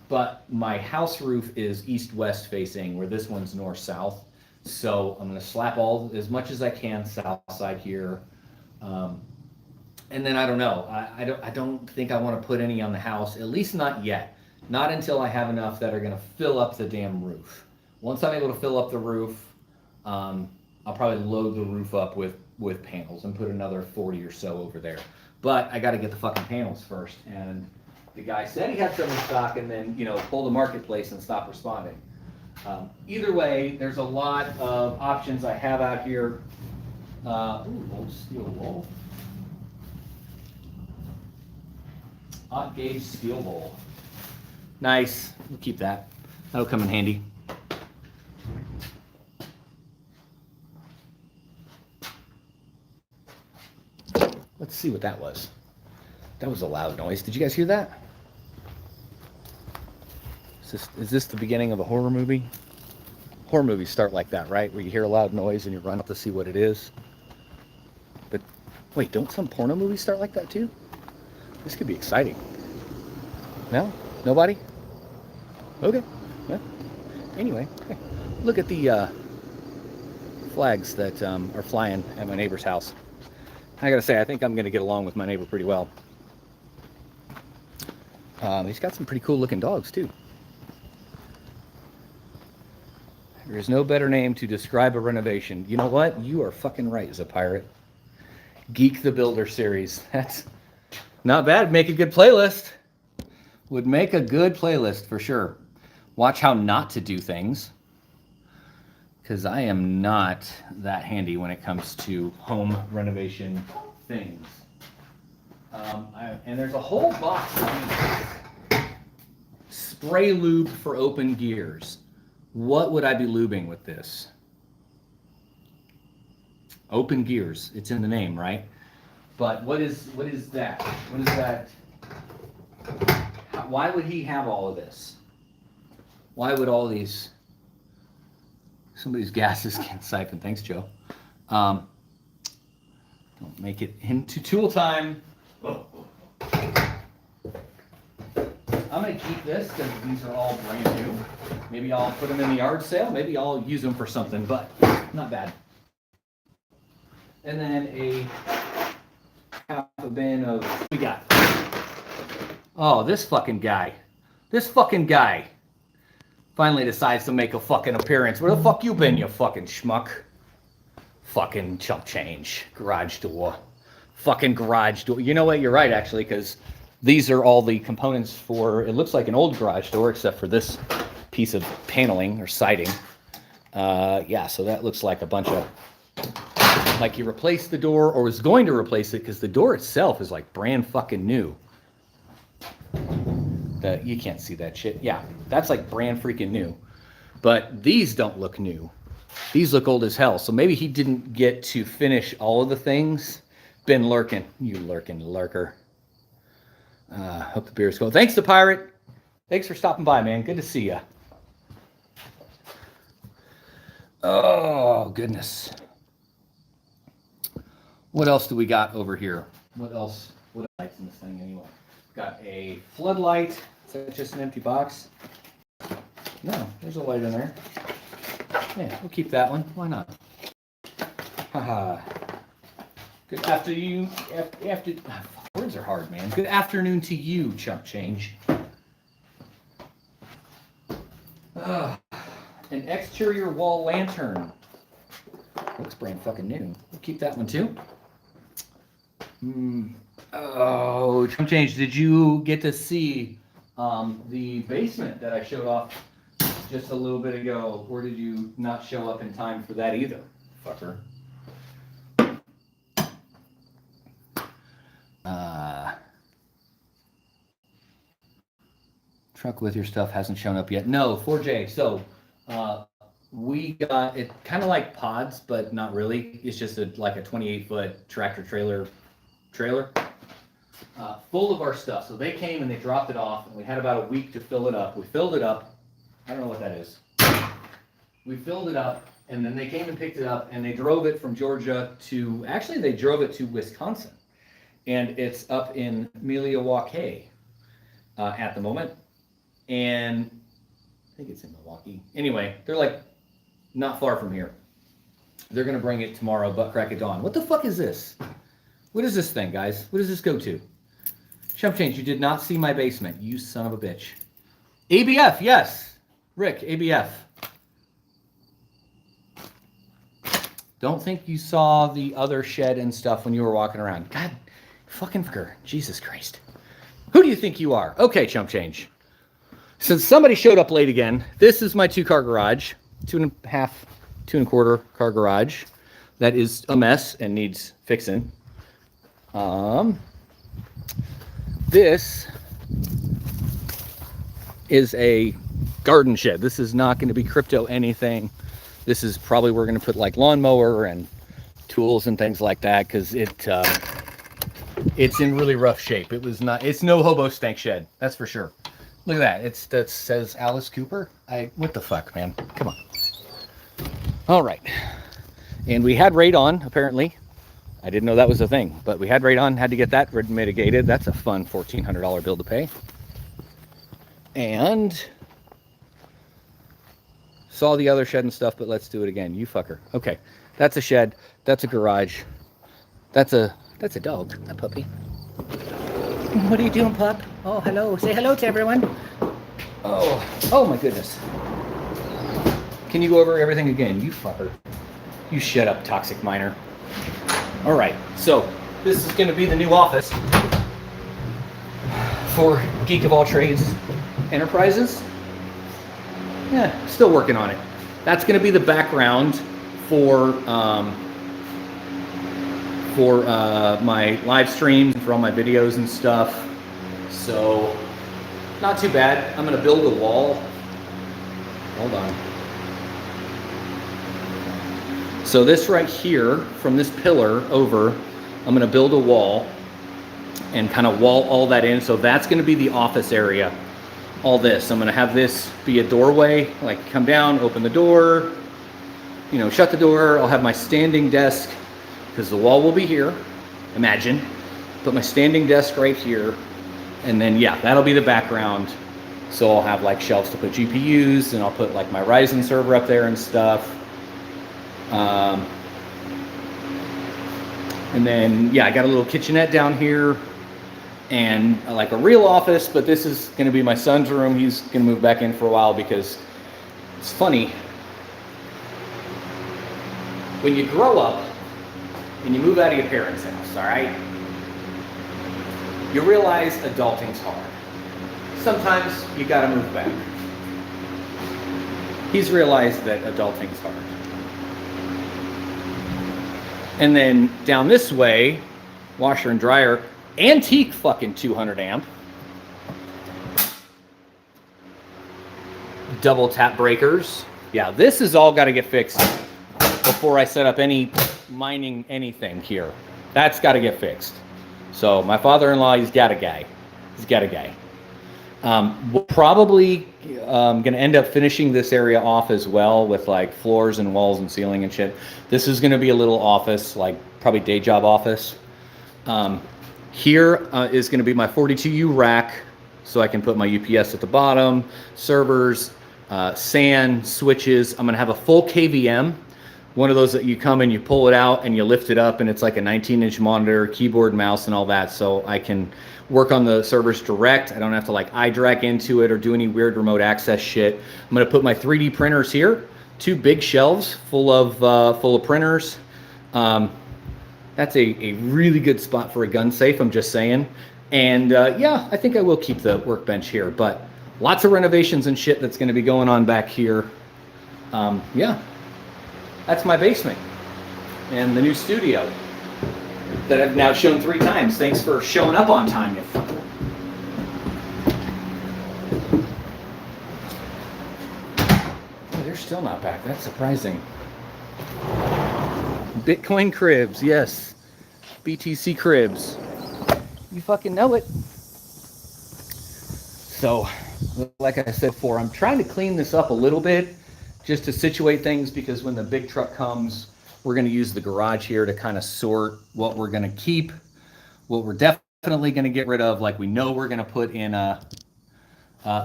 But my house roof is east-west facing, where this one's north-south. So I'm going to slap all as much as I can south side here. And then I don't know. I don't think I want to put any on the house, at least not yet. Not until I have enough that are going to fill up the damn roof. Once I'm able to fill up the roof, I'll probably load the roof up with panels and put another 40 or so over there. But I got to get the fucking panels first. And the guy said he had some in stock, and then pulled the marketplace and stopped responding. Either way, there's a lot of options I have out here. Old steel wool. Hot gauge steel bowl. Nice. We'll keep that. That'll come in handy. Let's see what that was. That was a loud noise. Did you guys hear that? Is this the beginning of a horror movie? Horror movies start like that, right? Where you hear a loud noise and you run up to see what it is. But wait, don't some porno movies start like that too? This could be exciting. No? Nobody? Okay. Yeah. Anyway, hey, look at the flags that are flying at my neighbor's house. I gotta say, I think I'm gonna get along with my neighbor pretty well. He's got some pretty cool looking dogs too. There's no better name to describe a renovation. You know what? You are fucking right, as a pirate. Geek the Builder series. That's not bad. Make a good playlist. Would make a good playlist for sure. Watch how not to do things, because I am not that handy when it comes to home renovation things. And there's a whole box of spray lube for open gears. What would I be lubing with this? Open gears. It's in the name, right? But what is that? What is that? Why would he have all of this? Why would all these? Somebody's gases get siphoned. Thanks, Joe. Don't make it into tool time. I'm going to keep this because these are all brand new. Maybe I'll put them in the yard sale. Maybe I'll use them for something, but not bad. And then a half a bin of, what we got? Oh, this fucking guy. This fucking guy finally decides to make a fucking appearance. Where the fuck you been, you fucking schmuck? Fucking chump change. Garage door. Fucking garage door. You know what? You're right, actually, because these are all the components for, it looks like an old garage door, except for this piece of paneling or siding. Yeah, so that looks like a bunch of, like you replaced the door or was going to replace it, because the door itself is like brand fucking new. You can't see that shit. Yeah, that's like brand freaking new. But these don't look new. These look old as hell. So maybe he didn't get to finish all of the things. Been lurking. You lurking lurker. Hope the beer's cold. Thanks to Pirate. Thanks for stopping by, man. Good to see ya. Oh, goodness. What else do we got over here? What else? What lights in this thing anyway? Got a floodlight. Is that just an empty box? No, there's a light in there. Yeah, we'll keep that one. Why not? Haha. Good afternoon. Words are hard, man. Good afternoon to you, chump change. An exterior wall lantern. Looks brand fucking new. We'll keep that one too. Oh, chump change. Did you get to see the basement that I showed off just a little bit ago, or did you not show up in time for that either, fucker? Truck with your stuff hasn't shown up yet. No, 4J. So we got it kind of like pods, but not really. It's just like a 28-foot tractor trailer full of our stuff. So they came and they dropped it off, and we had about a week to fill it up. We filled it up. I don't know what that is. We filled it up, and then they came and picked it up, and they drove it from Georgia to, actually they drove it to Wisconsin. And it's up in Milwaukee at the moment. And I think it's in Milwaukee. Anyway, they're like not far from here. They're going to bring it tomorrow, butt crack at dawn. What the fuck is this? What is this thing, guys? What does this go to? Chump change, you did not see my basement, you son of a bitch. ABF, yes. Rick, ABF. Don't think you saw the other shed and stuff when you were walking around. God, fucking fucker. Jesus Christ. Who do you think you are? Okay, chump change. Since somebody showed up late again, this is my 2-car garage. 2.5, 2.25 car garage. That is a mess and needs fixing. This is a garden shed. This is not going to be crypto anything. This is probably, we're going to put like lawnmower and tools and things like that, because it's in really rough shape. It's no hobo stank shed, that's for sure. Look at that. That says Alice Cooper. What the fuck, man? Come on. All right. And we had radon, apparently. I didn't know that was a thing, but we had radon, had to get that mitigated. That's a fun $1,400 bill to pay. And saw the other shed and stuff, but let's do it again. You fucker. Okay. That's a shed. That's a garage. That's a dog, a puppy. What are you doing, pup? Oh, hello. Say hello to everyone. Oh my goodness. Can you go over everything again? You fucker. You shut up, toxic miner. All right. So this is going to be the new office for Geek of All Trades Enterprises. Yeah, still working on it. That's going to be the background for my live streams, for all my videos and stuff. So not too bad. I'm going to build a wall. Hold on. So this right here, from this pillar over, I'm going to build a wall and kind of wall all that in. So that's going to be the office area. All this. I'm going to have this be a doorway, like come down, open the door, you know, shut the door. I'll have my standing desk, because the wall will be here, imagine. Put my standing desk right here. And then, yeah, that'll be the background. So I'll have like shelves to put GPUs, and I'll put like my Ryzen server up there and stuff. And then, yeah, I got a little kitchenette down here and like a real office, but this is going to be my son's room. He's going to move back in for a while, because it's funny. When you grow up and you move out of your parents' house, all right, you realize adulting's hard. Sometimes you got to move back. He's realized that adulting's hard. And then down this way, washer and dryer, antique fucking 200 amp. Double tap breakers. Yeah, this is all got to get fixed before I set up any mining anything here. That's got to get fixed. So my father-in-law, he's got a guy. We're probably going to end up finishing this area off as well, with like floors and walls and ceiling and shit. This is going to be a little office, like probably day job office. Here is going to be my 42U rack, so I can put my UPS at the bottom, servers, SAN, switches. I'm going to have a full KVM, one of those that you come and you pull it out and you lift it up, and it's like a 19-inch monitor, keyboard, mouse, and all that, so I can work on the servers direct. I don't have to like iDRAC into it or do any weird remote access shit. I'm going to put my 3D printers here, 2 big shelves full of printers. That's a really good spot for a gun safe, I'm just saying. And yeah, I think I will keep the workbench here, but lots of renovations and shit that's going to be going on back here. Yeah, that's my basement and the new studio that I've now shown 3 times. Thanks for showing up on time, you fucker. Oh, they're still not back. That's surprising. Bitcoin cribs, yes. BTC cribs. You fucking know it. So, like I said before, I'm trying to clean this up a little bit just to situate things, because when the big truck comes, we're going to use the garage here to kind of sort what we're going to keep, what we're definitely going to get rid of, like we know we're going to put in a...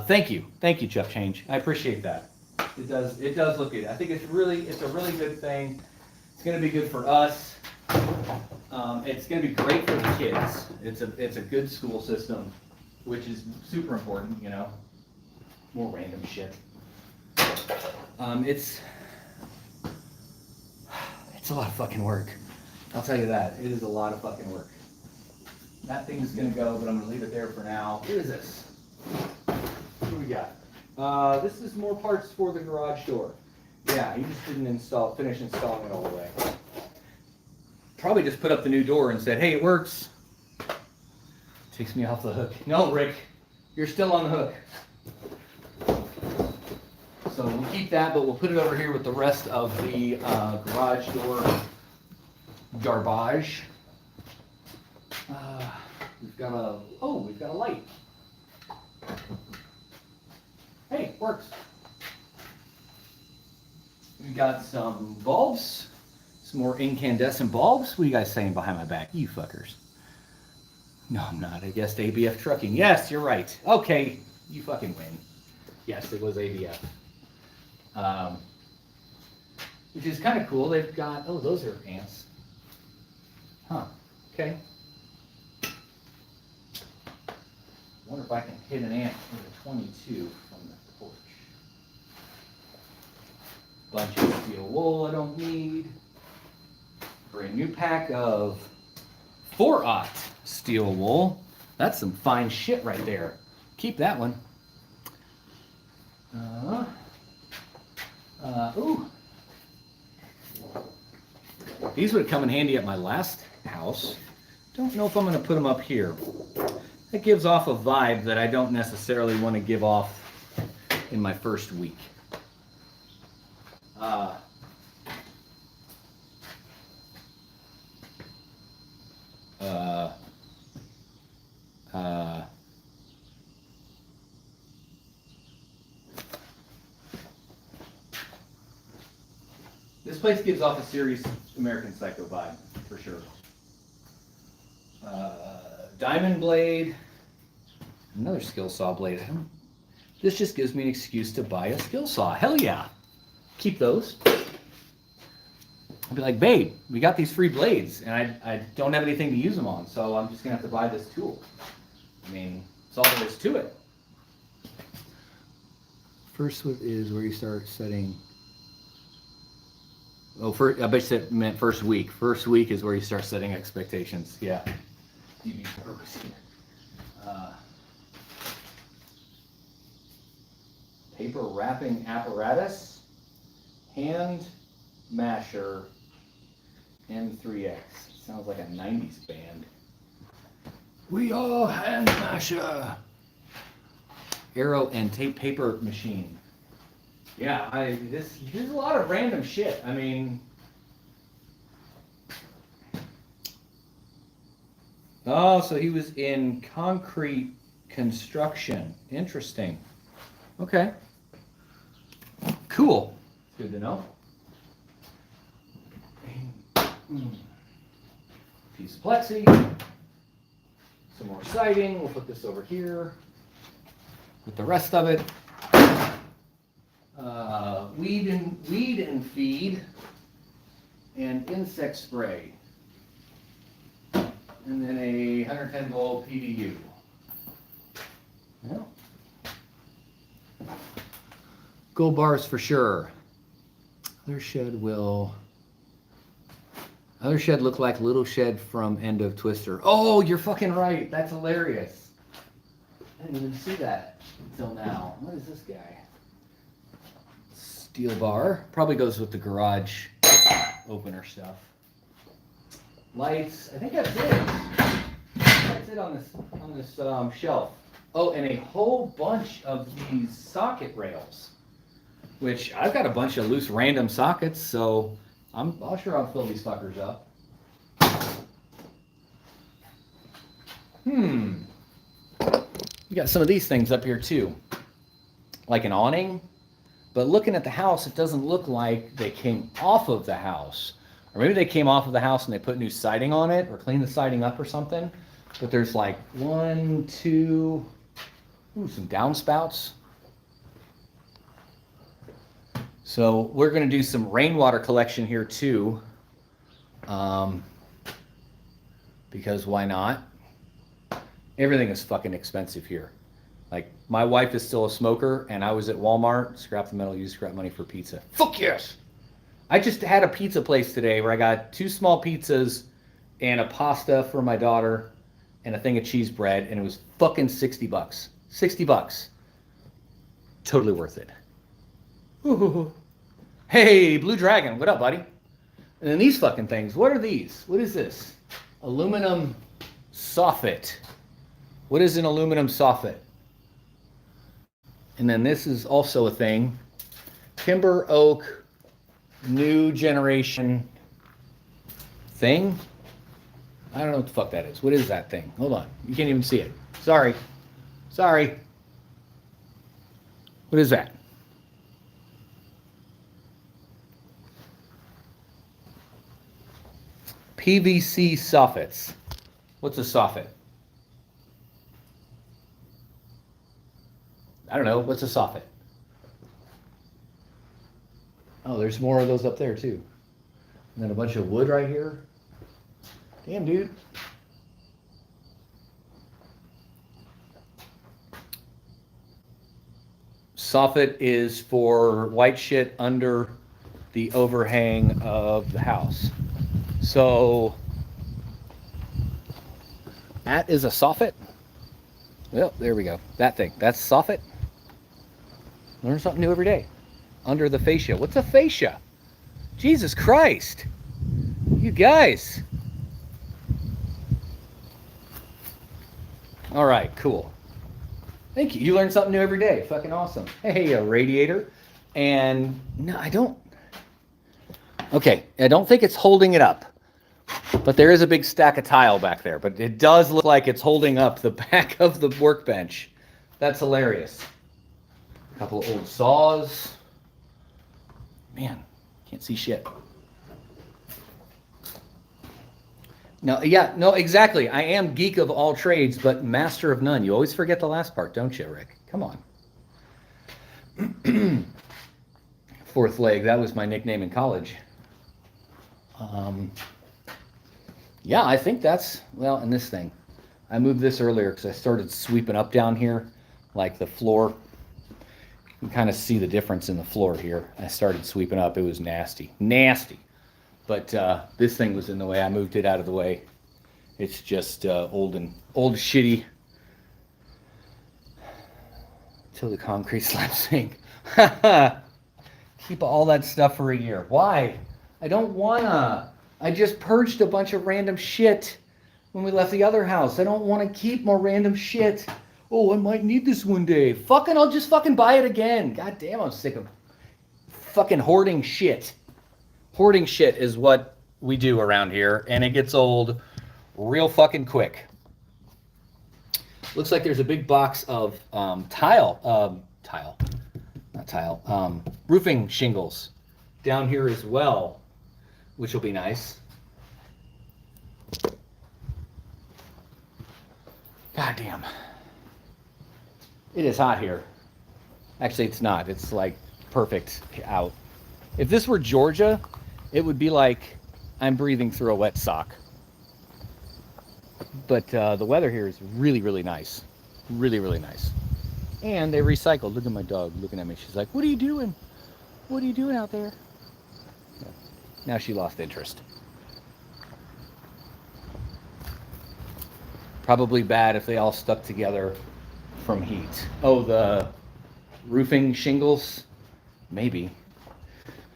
thank you, Chuck Change. I appreciate that. It does look good. I think it's a really good thing. It's going to be good for us. It's going to be great for the kids. It's a good school system, which is super important, you know. More random shit. It's a lot of fucking work. I'll tell you that. It is a lot of fucking work. That thing's gonna go, but I'm gonna leave it there for now. What is this? What do we got? This is more parts for the garage door. Yeah, he just didn't finish installing it all the way. Probably just put up the new door and said, hey, it works. Takes me off the hook. No, Rick, you're still on the hook. So we'll keep that, but we'll put it over here with the rest of the garage door garbage. We've got a light. Hey, works. We've got some bulbs, some more incandescent bulbs. What are you guys saying behind my back? You fuckers. No, I'm not. I guessed ABF Trucking. Yes, you're right. Okay, you fucking win. Yes, it was ABF. Which is kind of cool. They've got, oh, those are ants. Huh, okay. Wonder if I can hit an ant with a 22 from the porch. Bunch of steel wool I don't need. Brand new pack of 4/0 steel wool. That's some fine shit right there. Keep that one. Ooh. These would come in handy at my last house. Don't know if I'm going to put them up here. It gives off a vibe that I don't necessarily want to give off in my first week. This place gives off a serious American Psycho vibe, for sure. Diamond blade, another skill saw blade. This just gives me an excuse to buy a skill saw. Hell yeah. Keep those. I'll be like, babe, we got these free blades, and I don't have anything to use them on, so I'm just going to have to buy this tool. I mean, that's all there is to it. First is where you start setting... Oh, I bet you meant first week. First week is where you start setting expectations. Yeah. Paper wrapping apparatus, hand masher, M3X. Sounds like a 90s band. We are hand masher. Arrow and tape paper machine. Yeah, there's a lot of random shit. I mean, oh, so he was in concrete construction. Interesting. Okay. Cool. Good to know. Piece of plexi. Some more siding. We'll put this over here with the rest of it. Weed and feed and insect spray, and then a 110 volt PDU. Yeah. Gold bars for sure. Other shed look like little shed from End of Twister. Oh, you're fucking right. That's hilarious. I didn't even see that until now. What is this guy? Steel bar. Probably goes with the garage opener stuff. Lights. I think that's it. That's it on this shelf. Oh, and a whole bunch of these socket rails, which I've got a bunch of loose random sockets, so I'll fill these fuckers up. You got some of these things up here too, like an awning. But looking at the house, it doesn't look like they came off of the house. Or maybe they came off of the house and they put new siding on it or cleaned the siding up or something. But there's like 1, 2, some downspouts. So we're going to do some rainwater collection here too. Because why not? Everything is fucking expensive here. Like, my wife is still a smoker, and I was at Walmart, scrap the metal, use scrap money for pizza. Fuck yes! I just had a pizza place today where I got 2 small pizzas and a pasta for my daughter and a thing of cheese bread, and it was fucking $60. $60. Totally worth it. Ooh. Hey, Blue Dragon, what up, buddy? And then these fucking things, what are these? What is this? Aluminum soffit. What is an aluminum soffit? And then this is also a thing. Timber oak, new generation thing. I don't know what the fuck that is. What is that thing? Hold on. You can't even see it. Sorry. Sorry. What is that? PVC soffits. What's a soffit? I don't know. What's a soffit? Oh, there's more of those up there too. And then a bunch of wood right here. Damn, dude. Soffit is for white shit under the overhang of the house. So that is a soffit. Well, there we go. That thing. That's soffit. Learn something new every day. Under the fascia. What's a fascia? Jesus Christ. You guys. All right, cool. Thank you. You learn something new every day. Fucking awesome. Hey, a radiator. And no, I don't. Okay, I don't think it's holding it up. But there is a big stack of tile back there. But it does look like it's holding up the back of the workbench. That's hilarious. A couple of old saws. Man, can't see shit. No, yeah, no, exactly. I am geek of all trades, but master of none. You always forget the last part, don't you, Rick? Come on. Fourth leg, that was my nickname in college. Yeah, I think that's, well, and this thing. I moved this earlier because I started sweeping up down here, like the floor. You can kind of see the difference in the floor here. I started sweeping up. It was nasty. Nasty. But this thing was in the way. I moved it out of the way. It's just old shitty. Till the concrete slab sink. Keep all that stuff for a year. Why? I don't wanna. I just purged a bunch of random shit when we left the other house. I don't want to keep more random shit. Oh, I might need this one day. I'll just fucking buy it again. God damn, I'm sick of fucking hoarding shit. Hoarding shit is what we do around here, and it gets old real fucking quick. Looks like there's a big box of roofing shingles down here as well, which will be nice. God damn. It is hot here. Actually, it's not. It's like perfect out. If this were Georgia, it would be like I'm breathing through a wet sock. But the weather here is really, really nice. Really, really nice. And they recycled. Look at my dog looking at me. She's like, what are you doing? What are you doing out there? Yeah. Now she lost interest. Probably bad if they all stuck together from heat. Oh, the roofing shingles? Maybe.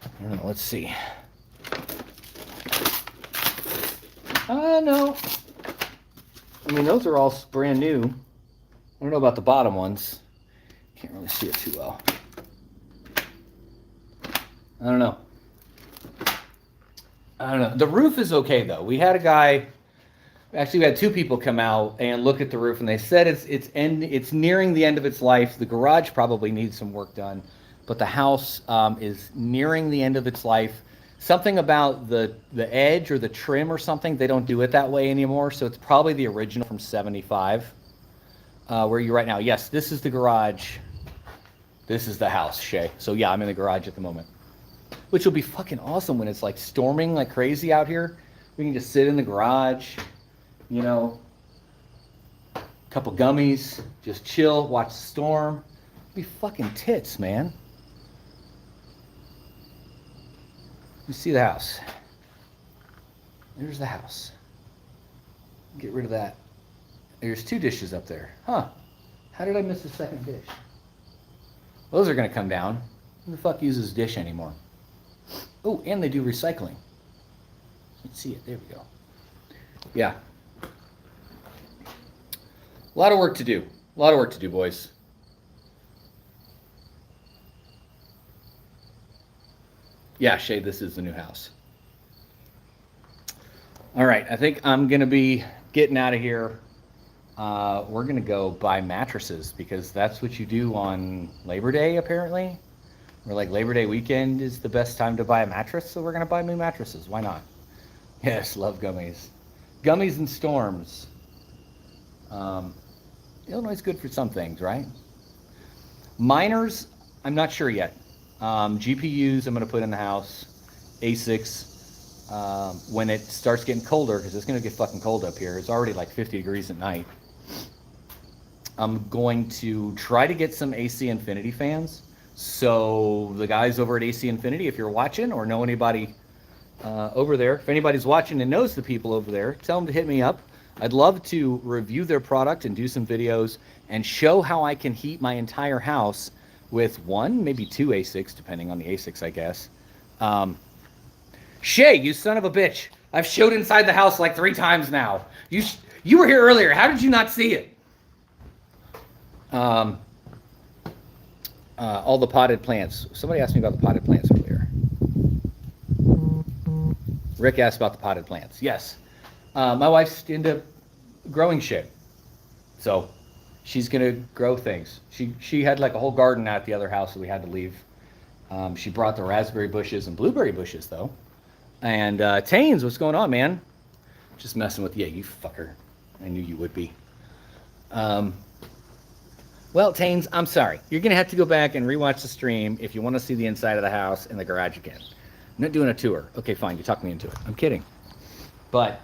I don't know. Let's see. No. I mean, those are all brand new. don't know about the bottom ones. Can't really see it too well. I don't know. The roof is okay though. We had a guy, actually we had two people come out and look at the roof, and they said it's nearing the end of its life. The garage probably needs some work done, but the house is nearing the end of its life. Something about the edge or the trim or something, they don't do it that way anymore, so it's probably the original from 75. Where are you right now? Yes, this is the garage. This is the house, Shay. So yeah, I'm in the garage at the moment. Which will be fucking awesome when it's like storming like crazy out here. We can just sit in the garage, you know, a couple gummies, just chill, watch the storm. It'll be fucking tits, man. You see the house. There's the house. Get rid of that. There's two dishes up there. Huh. How did I miss the second dish? Those are going to come down. Who the fuck uses dish anymore? Oh, and they do recycling. Let's see it. There we go. Yeah. A lot of work to do. A lot of work to do, boys. Yeah, Shay, this is the new house. All right, I think I'm going to be getting out of here. We're going to go buy mattresses because that's what you do on Labor Day, apparently. We're like, Labor Day weekend is the best time to buy a mattress, so we're going to buy new mattresses. Why not? Yes, love gummies. Gummies and storms. Illinois is good for some things, right? Miners, I'm not sure yet. GPUs, I'm going to put in the house. ASICs, when it starts getting colder, because it's going to get fucking cold up here. It's already like 50 degrees at night. I'm going to try to get some AC Infinity fans. So the guys over at AC Infinity, if you're watching or know anybody over there, if anybody's watching and knows the people over there, tell them to hit me up. I'd love to review their product and do some videos and show how I can heat my entire house with one, maybe two ASICs, depending on the ASICs, I guess. Shay, you son of a bitch. I've showed inside the house like 3 times now. You were here earlier. How did you not see it? All the potted plants. Somebody asked me about the potted plants earlier. Rick asked about the potted plants. Yes. My wife's into growing shit. So she's going to grow things. She had like a whole garden out at the other house that we had to leave. She brought the raspberry bushes and blueberry bushes, though. And Taines, what's going on, man? Just messing with you, you fucker. I knew you would be. Well, Taines, I'm sorry. You're going to have to go back and rewatch the stream if you want to see the inside of the house and the garage again. I'm not doing a tour. Okay, fine. You talked me into it. I'm kidding. But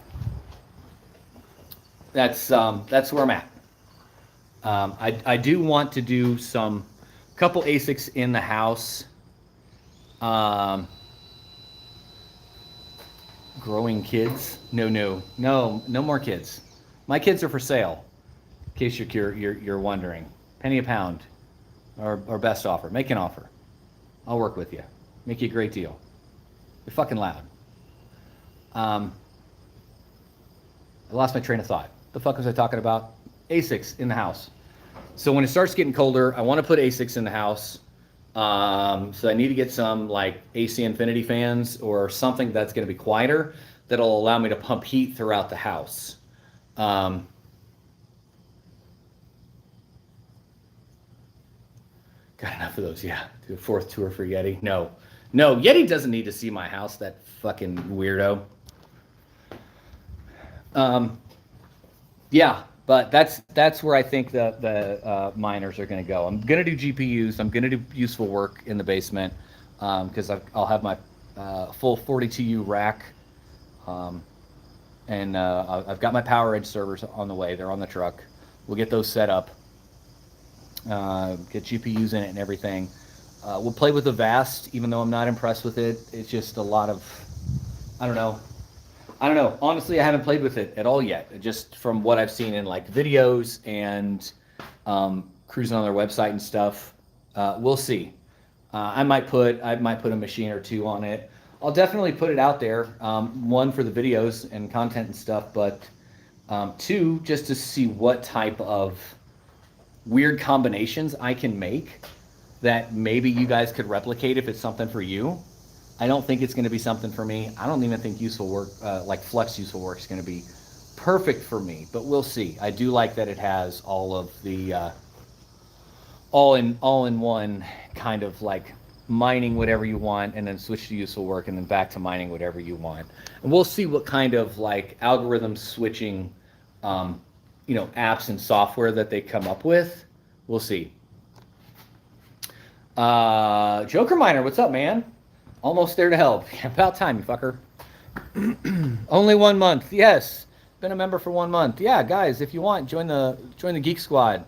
that's where I'm at. I do want to do couple ASICs in the house. Growing kids? No more kids. My kids are for sale. In case you're wondering. Penny a pound, or best offer. Make an offer. I'll work with you. Make you a great deal. You're fucking loud. I lost my train of thought. The fuck was I talking about? ASICs in the house. So when it starts getting colder, I want to put ASICs in the house. So I need to get some like AC Infinity fans or something that's going to be quieter that'll allow me to pump heat throughout the house. Got enough of those, yeah. Do a 4th tour for Yeti. No, Yeti doesn't need to see my house, that fucking weirdo. Yeah, but that's where I think the miners are going to go. I'm going to do GPUs. I'm going to do useful work in the basement because I'll have my full 42U rack. And I've got my Power Edge servers on the way. They're on the truck. We'll get those set up. Get GPUs in it and everything. We'll play with the Vast, even though I'm not impressed with it. It's just a lot of, I don't know. Honestly, I haven't played with it at all yet. Just from what I've seen in like videos and cruising on their website and stuff. We'll see. I might put a machine or two on it. I'll definitely put it out there. 1 for the videos and content and stuff, but 2 just to see what type of weird combinations I can make that maybe you guys could replicate if it's something for you. I don't think it's going to be something for me. I don't even think useful work, like Flex useful work, is going to be perfect for me, but we'll see. I do like that it has all of the all in one kind of like mining whatever you want and then switch to useful work and then back to mining whatever you want. And we'll see what kind of like algorithm switching, apps and software that they come up with. We'll see. Joker Miner, what's up, man? Almost there to help. About time, you fucker. Only 1 month. Yes. Been a member for 1 month. Yeah, guys, if you want, join the Geek SkWad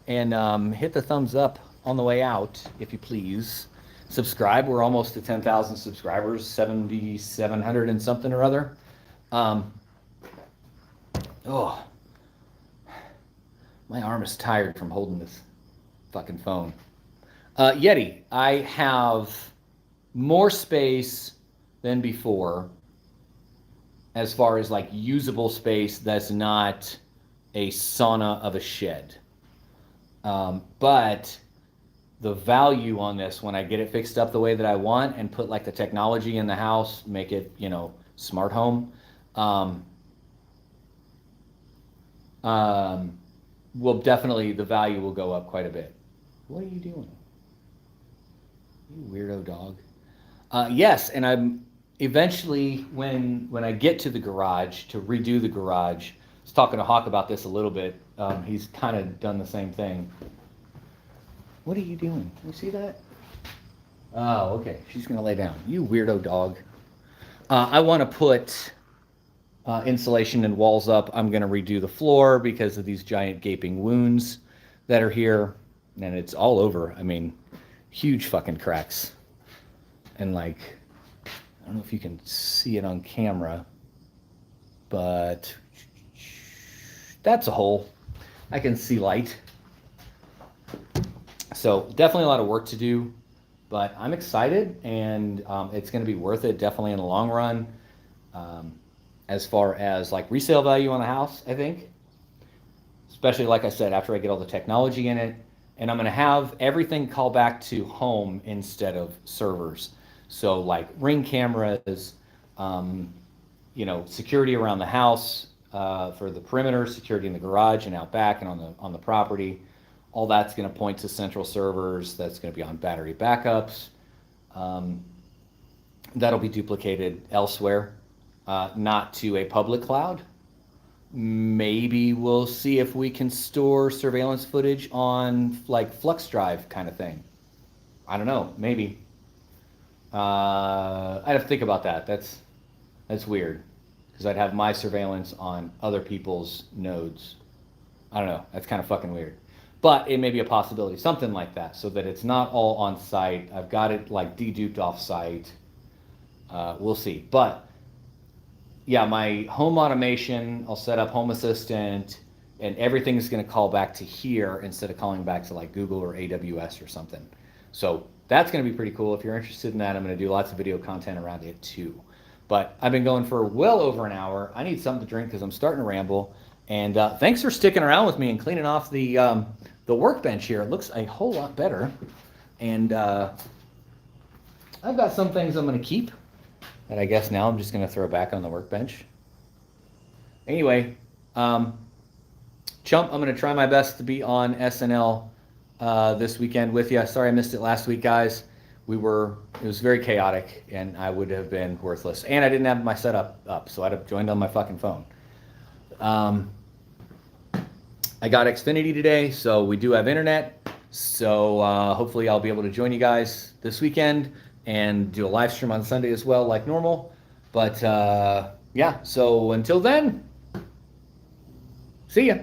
and hit the thumbs up on the way out, if you please. Subscribe. We're almost to 10,000 subscribers, 7,700 and something or other. My arm is tired from holding this fucking phone. Yeti, I have more space than before as far as like usable space that's not a sauna of a shed. But the value on this, when I get it fixed up the way that I want and put like the technology in the house, make it, smart home, will definitely, the value will go up quite a bit. What are you doing? You weirdo dog. Yes, and I'm eventually, when I get to the garage, to redo the garage, I was talking to Hawk about this a little bit. He's kind of done the same thing. What are you doing? You see that? Oh, okay. She's going to lay down. You weirdo dog. I want to put insulation and walls up. I'm going to redo the floor because of these giant gaping wounds that are here. And it's all over. I mean, huge fucking cracks. And like, I don't know if you can see it on camera, but that's a hole. I can see light. So definitely a lot of work to do, but I'm excited, and it's going to be worth it definitely in the long run. As far as like resale value on the house, I think, especially like I said, after I get all the technology in it, and I'm going to have everything call back to home instead of servers. So like Ring cameras, security around the house, for the perimeter, security in the garage and out back and on the property. All that's going to point to central servers. That's going to be on battery backups. That'll be duplicated elsewhere, not to a public cloud. Maybe we'll see if we can store surveillance footage on like Flux Drive kind of thing. I don't know. Maybe. I'd have to think about that. That's weird, because I'd have my surveillance on other people's nodes. I don't know. That's kind of fucking weird. But it may be a possibility, something like that, so that it's not all on site. I've got it like deduped off site. We'll see. But yeah, my home automation, I'll set up Home Assistant, and everything's going to call back to here instead of calling back to like Google or AWS or something. So that's going to be pretty cool. If you're interested in that, I'm going to do lots of video content around it too. But I've been going for well over an hour. I need something to drink because I'm starting to ramble. And thanks for sticking around with me and cleaning off the workbench here. It looks a whole lot better. And I've got some things I'm going to keep that I guess now I'm just going to throw back on the workbench. Anyway, Chump, I'm going to try my best to be on SNL this weekend with you. Sorry I missed it last week, guys. It was very chaotic, and I would have been worthless. And I didn't have my setup up, so I'd have joined on my fucking phone. I got Xfinity today, so we do have internet. So hopefully I'll be able to join you guys this weekend and do a live stream on Sunday as well, like normal. But yeah, so until then, see ya.